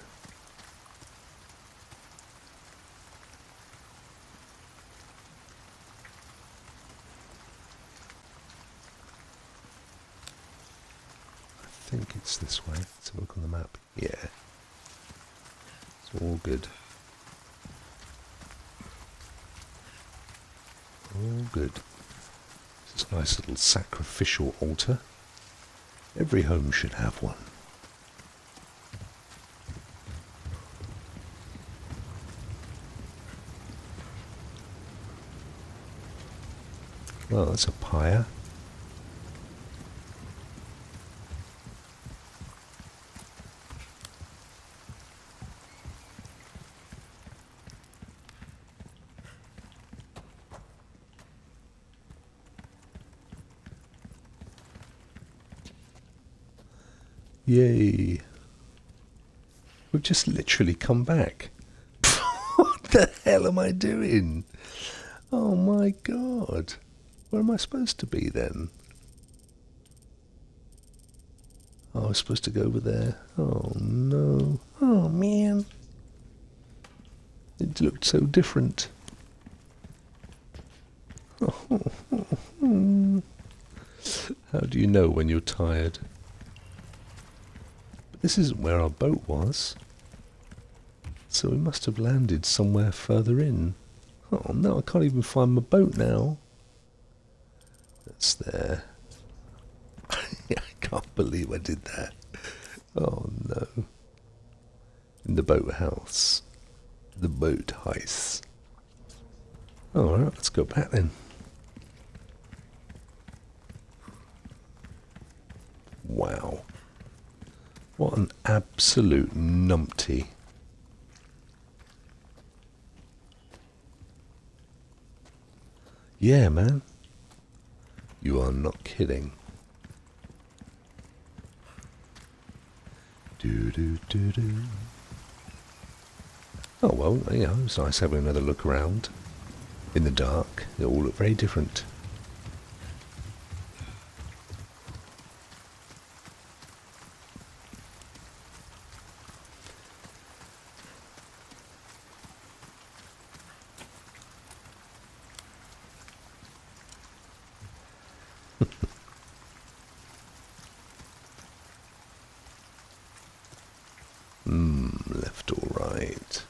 I think it's this way. Let's have a look on the map. Yeah. It's all good. All good. This is a nice little sacrificial altar. Every home should have one. Well, that's a pyre. Yay. We've just literally come back. What the hell am I doing? Oh my god. Where am I supposed to be then? Oh, I was supposed to go over there. Oh no. Oh man. It looked so different. How do you know when you're tired? But this isn't where our boat was. So we must have landed somewhere further in. Oh no, I can't even find my boat now. That's there. I can't believe I did that. Oh no. In the boathouse. The boat house. Alright, let's go back then. Wow. What an absolute numpty. Yeah, man. You are not kidding. Do do do do. Oh well, you know, it's nice having another look around. In the dark, they all look very different. Left or right?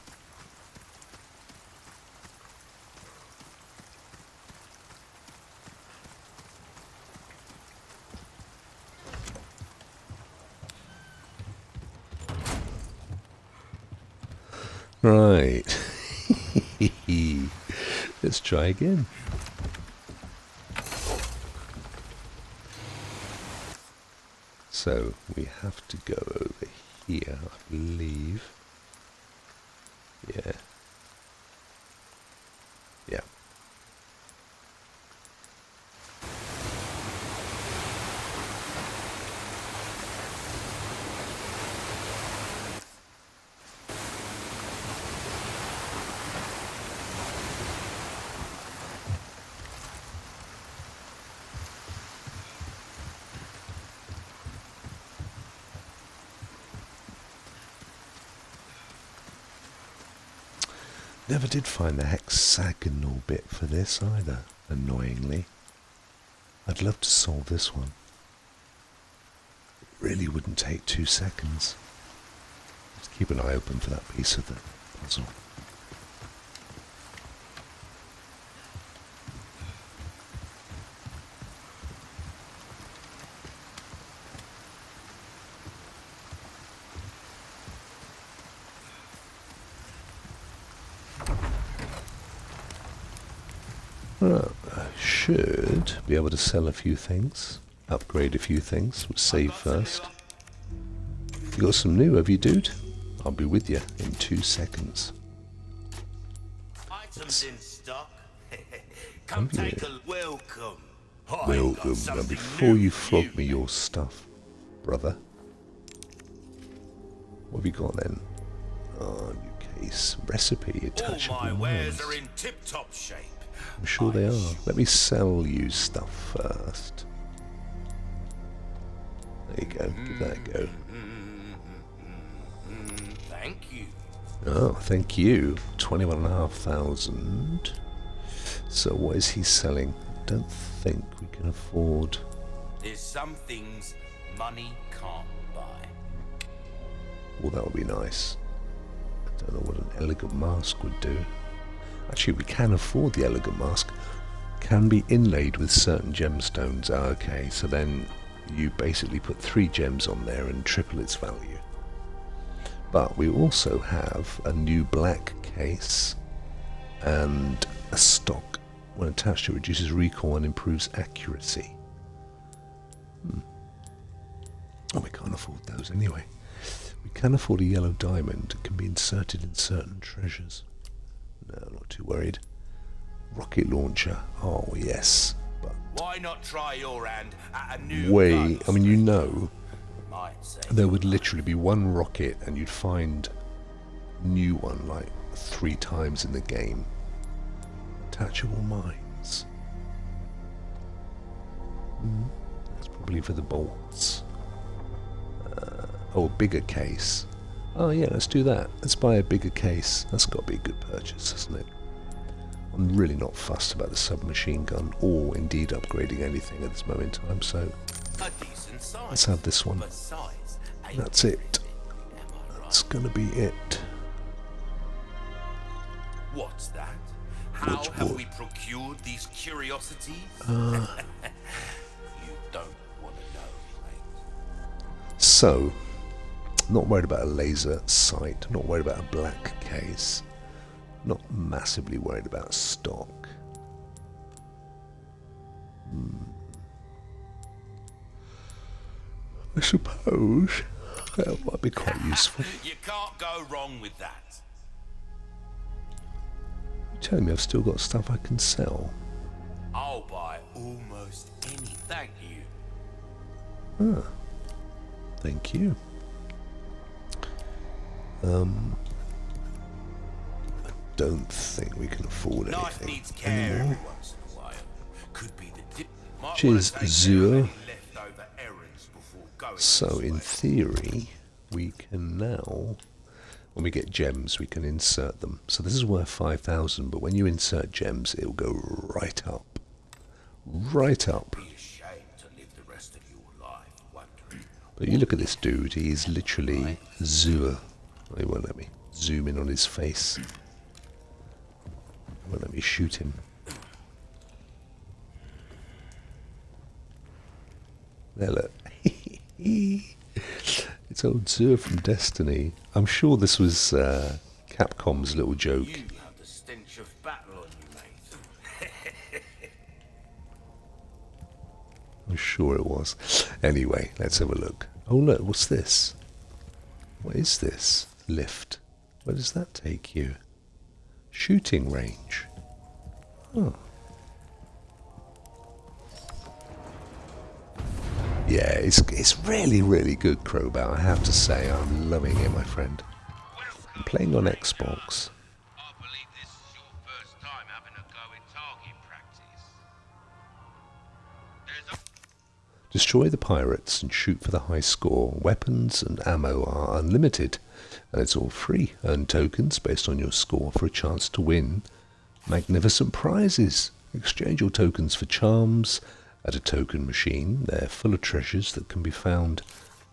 Right. Let's try again. So we have to go over here, I believe. Yeah. Yeah. Never did find the hexagonal bit for this either, annoyingly. I'd love to solve this one. It really wouldn't take 2 seconds. Just keep an eye open for that piece of the puzzle. Right, I should be able to sell a few things, upgrade a few things. We'll save first. You got some new, have you, dude? I'll be with you in 2 seconds. Items in stock. Come Oh, take yeah. a welcome. I got Welcome. Now, something before new you for flog you. me your stuff, brother. What have you got then? Oh, new case. Recipe, All attachable my wares knives. are in tip-top shape. I'm sure they are. Let me sell you stuff first. There you go. Give that a go. Thank you. Oh, thank you. 21,500. So what is he selling? I don't think we can afford... There's some things money can't buy. Well, that would be nice. I don't know what an elegant mask would do. Actually, we can afford the elegant mask. Can be inlaid with certain gemstones. Ah, okay, so then you basically put 3 gems on there and triple its value. But we also have a new black case and a stock. When attached, it reduces recoil and improves accuracy. Oh, we can't afford those anyway. We can afford a yellow diamond. It can be inserted in certain treasures. No, not too worried. Rocket launcher. Oh, yes. But Why not try your hand at a new gun? I mean, you know, Might say. there would literally be one rocket and you'd find a new one like 3 times in the game. Attachable mines. That's probably for the bolts. Oh, a bigger case. Oh yeah, let's do that. Let's buy a bigger case. That's got to be a good purchase, hasn't it? I'm really not fussed about the submachine gun or indeed upgrading anything at this moment in time, so A decent size. let's have this one. But size ain't That's it. everything, am I right? That's gonna be it. What's that? How What's have what? we procured these curiosities? you don't want to know, mate. So, not worried about a laser sight, not worried about a black case, not massively worried about stock. I suppose that might be quite useful. You can't go wrong with that. You're telling me I've still got stuff I can sell? I'll buy almost any. Thank you. Thank you. I don't think we can afford Knife anything needs care anymore. every once in a while. Could be the dip. Might Cheers, wanna take Zur. care of any leftover errands before going So this in way. theory, we can now, when we get gems, we can insert them. So this is worth 5,000, but when you insert gems, it'll go right up. Right up. Be ashamed to live the rest of your life wondering. But you look at this dude, he's literally Zur. He won't let me zoom in on his face. He won't let me shoot him. There, look. It's old Zur from Destiny. I'm sure this was Capcom's little joke. You have the stench of battle on you, mate. I'm sure it was. Anyway, let's have a look. Oh look, what's this? What is this? Lift. Where does that take you? Shooting range. Oh. Yeah, it's really, really good, Crowbar, I have to say. I'm loving it, my friend. I'm playing on Xbox. I believe this is your first time having a go at target practice. There's a Destroy the pirates and shoot for the high score. Weapons and ammo are unlimited, and it's all free. Earn tokens based on your score for a chance to win magnificent prizes. Exchange your tokens for charms at a token machine. They're full of treasures that can be found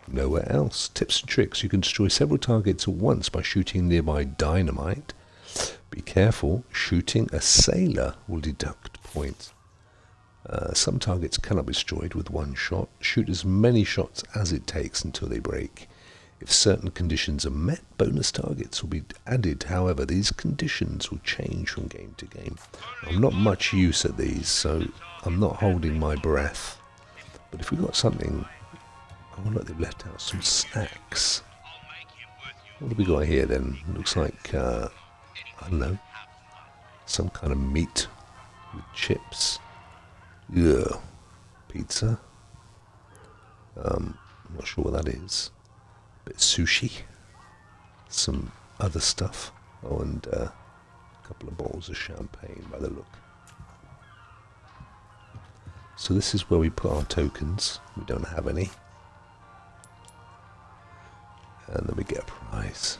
nowhere else. Tips and tricks. You can destroy several targets at once by shooting nearby dynamite. Be careful, shooting a sailor will deduct points. Some targets cannot be destroyed with one shot. Shoot as many shots as it takes until they break. If certain conditions are met, bonus targets will be added. However, these conditions will change from game to game. I'm not much use at these, so I'm not holding my breath. But if we've got something... Oh, look, they've left out some snacks. What have we got here then? Looks like, I don't know, some kind of meat with chips. Yeah, pizza. I'm not sure what that is. Bit of sushi. Some other stuff. Oh, and a couple of bottles of champagne by the look. So this is where we put our tokens. We don't have any. And then we get a prize.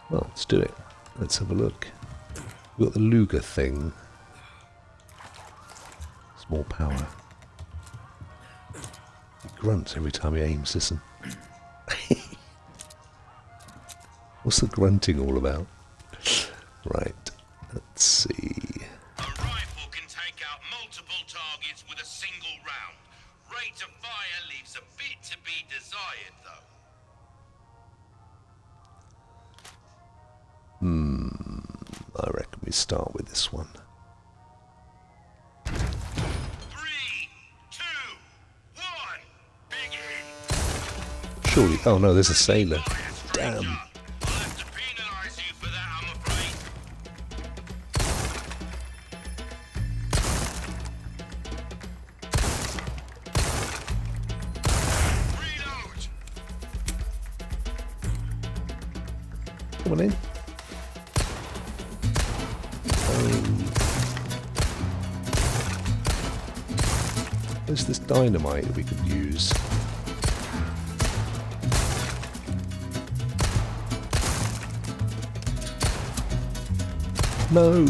Well, let's do it. Let's have a look. We've got the Luger thing. It's more power. He grunts every time he aims, listen. What's the grunting all about? Right, let's see. A rifle can take out multiple targets with a single round. Rate of fire leaves a bit to be desired, though. I reckon we start with this one. 3, 2, 1, begin. Surely, oh no, there's a sailor. Damn. I'll have to penalise you for that, I'm afraid. Reload. Come on in. There's this dynamite that we could use. No!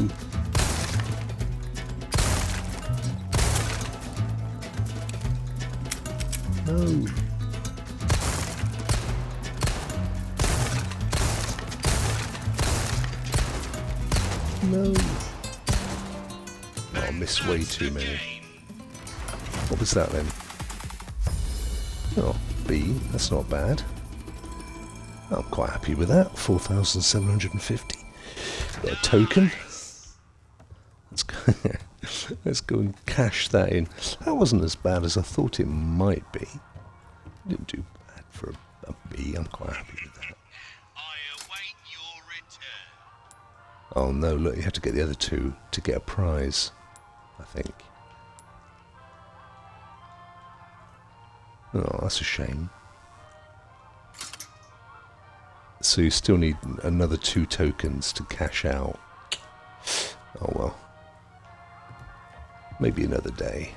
No! No! Oh, I missed way too many. What was that then? Oh, B, that's not bad. I'm quite happy with that. 4,750. Got a token. Let's go and cash that in. That wasn't as bad as I thought it might be. Didn't do bad for a B. I'm quite happy with that. I await your return. Oh no, look, you have to get the other two to get a prize, I think. Oh, that's a shame. So you still need another 2 tokens to cash out. Oh well. Maybe another day.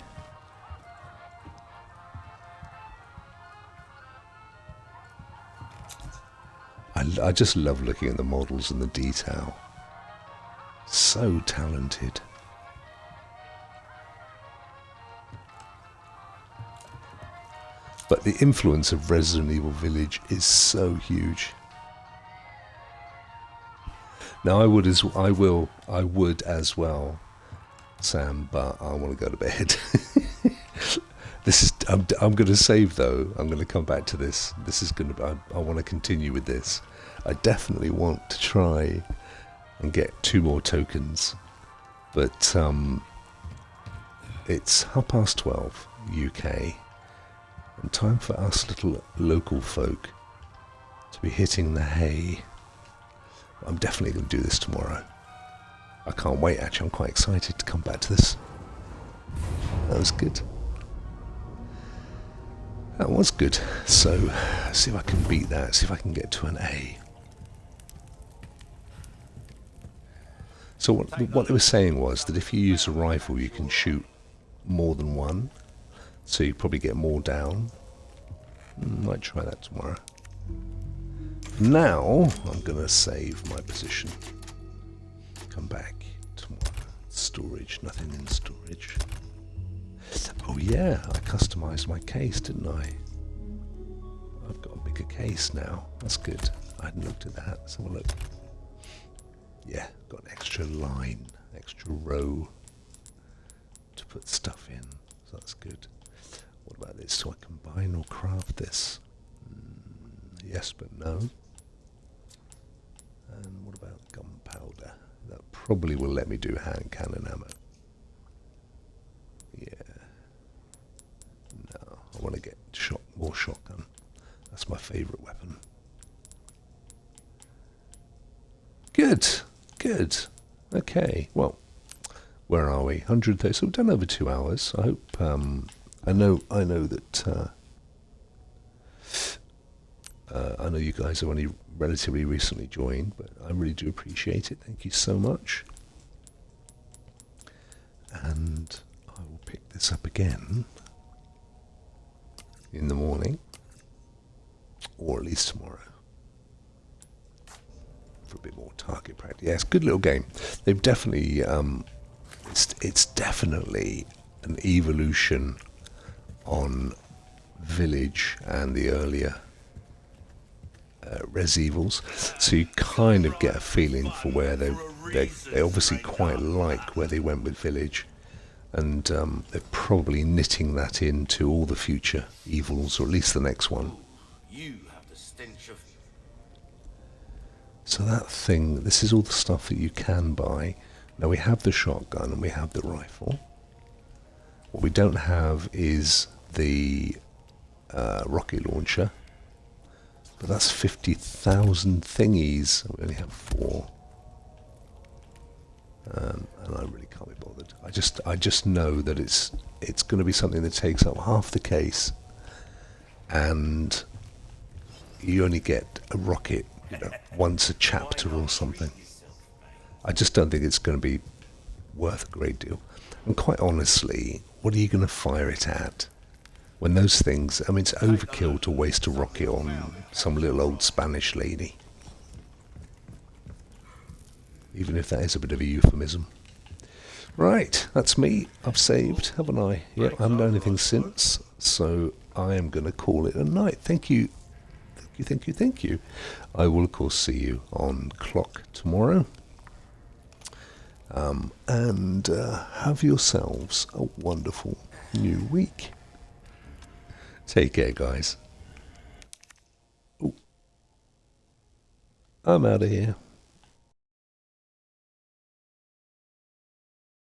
I just love looking at the models and the detail. So talented. But the influence of Resident Evil Village is so huge. Now I would as well, Sam, but I want to go to bed. This is I'm going to save though. I'm going to come back to this. This is going to I want to continue with this. I definitely want to try and get 2 more tokens, but it's 12:30 UK, and time for us little local folk to be hitting the hay. I'm definitely going to do this tomorrow. I can't wait, actually. I'm quite excited to come back to this. That was good. That was good. So, see if I can beat that, see if I can get to an A. So what they were saying was that if you use a rifle, you can shoot more than one, so you probably get more down. Might try that tomorrow. Now, I'm going to save my position. Come back tomorrow. Storage, nothing in storage. Oh yeah, I customised my case, didn't I? I've got a bigger case now. That's good. I hadn't looked at that. Let's have a look. Yeah, got an extra line, extra row to put stuff in. So that's good. What about this? Do I combine or craft this? Yes, but no. And what about gunpowder? That probably will let me do hand cannon ammo. Yeah. No, I want to get more shotgun. That's my favourite weapon. Good, good. Okay, well, where are we? 130. So we've done over 2 hours. I hope. I know that. I know you guys have only relatively recently joined, but I really do appreciate it. Thank you so much. And I will pick this up again in the morning, or at least tomorrow, for a bit more target practice. Yeah, it's a good little game. They've definitely, it's definitely an evolution on Village and the earlier Res Evils, so you kind of get a feeling for where they obviously quite like where they went with Village, and they're probably knitting that into all the future Evils, or at least the next one. You have the stench of... So that thing, this is all the stuff that you can buy. Now we have the shotgun and we have the rifle. What we don't have is the rocket launcher. But that's 50,000 thingies. We only have 4. And I really can't be bothered. I just know that it's going to be something that takes up half the case, and you only get a rocket, once a chapter or something. I just don't think it's going to be worth a great deal. And quite honestly, what are you going to fire it at? When those things, I mean, it's overkill to waste a rocket on some little old Spanish lady. Even if that is a bit of a euphemism. Right, that's me. I've saved, haven't I? Yeah, I haven't done anything since, so I am going to call it a night. Thank you. Thank you, thank you. I will, of course, see you on Clock tomorrow. And have yourselves a wonderful new week. Take care, guys. Ooh. I'm out of here.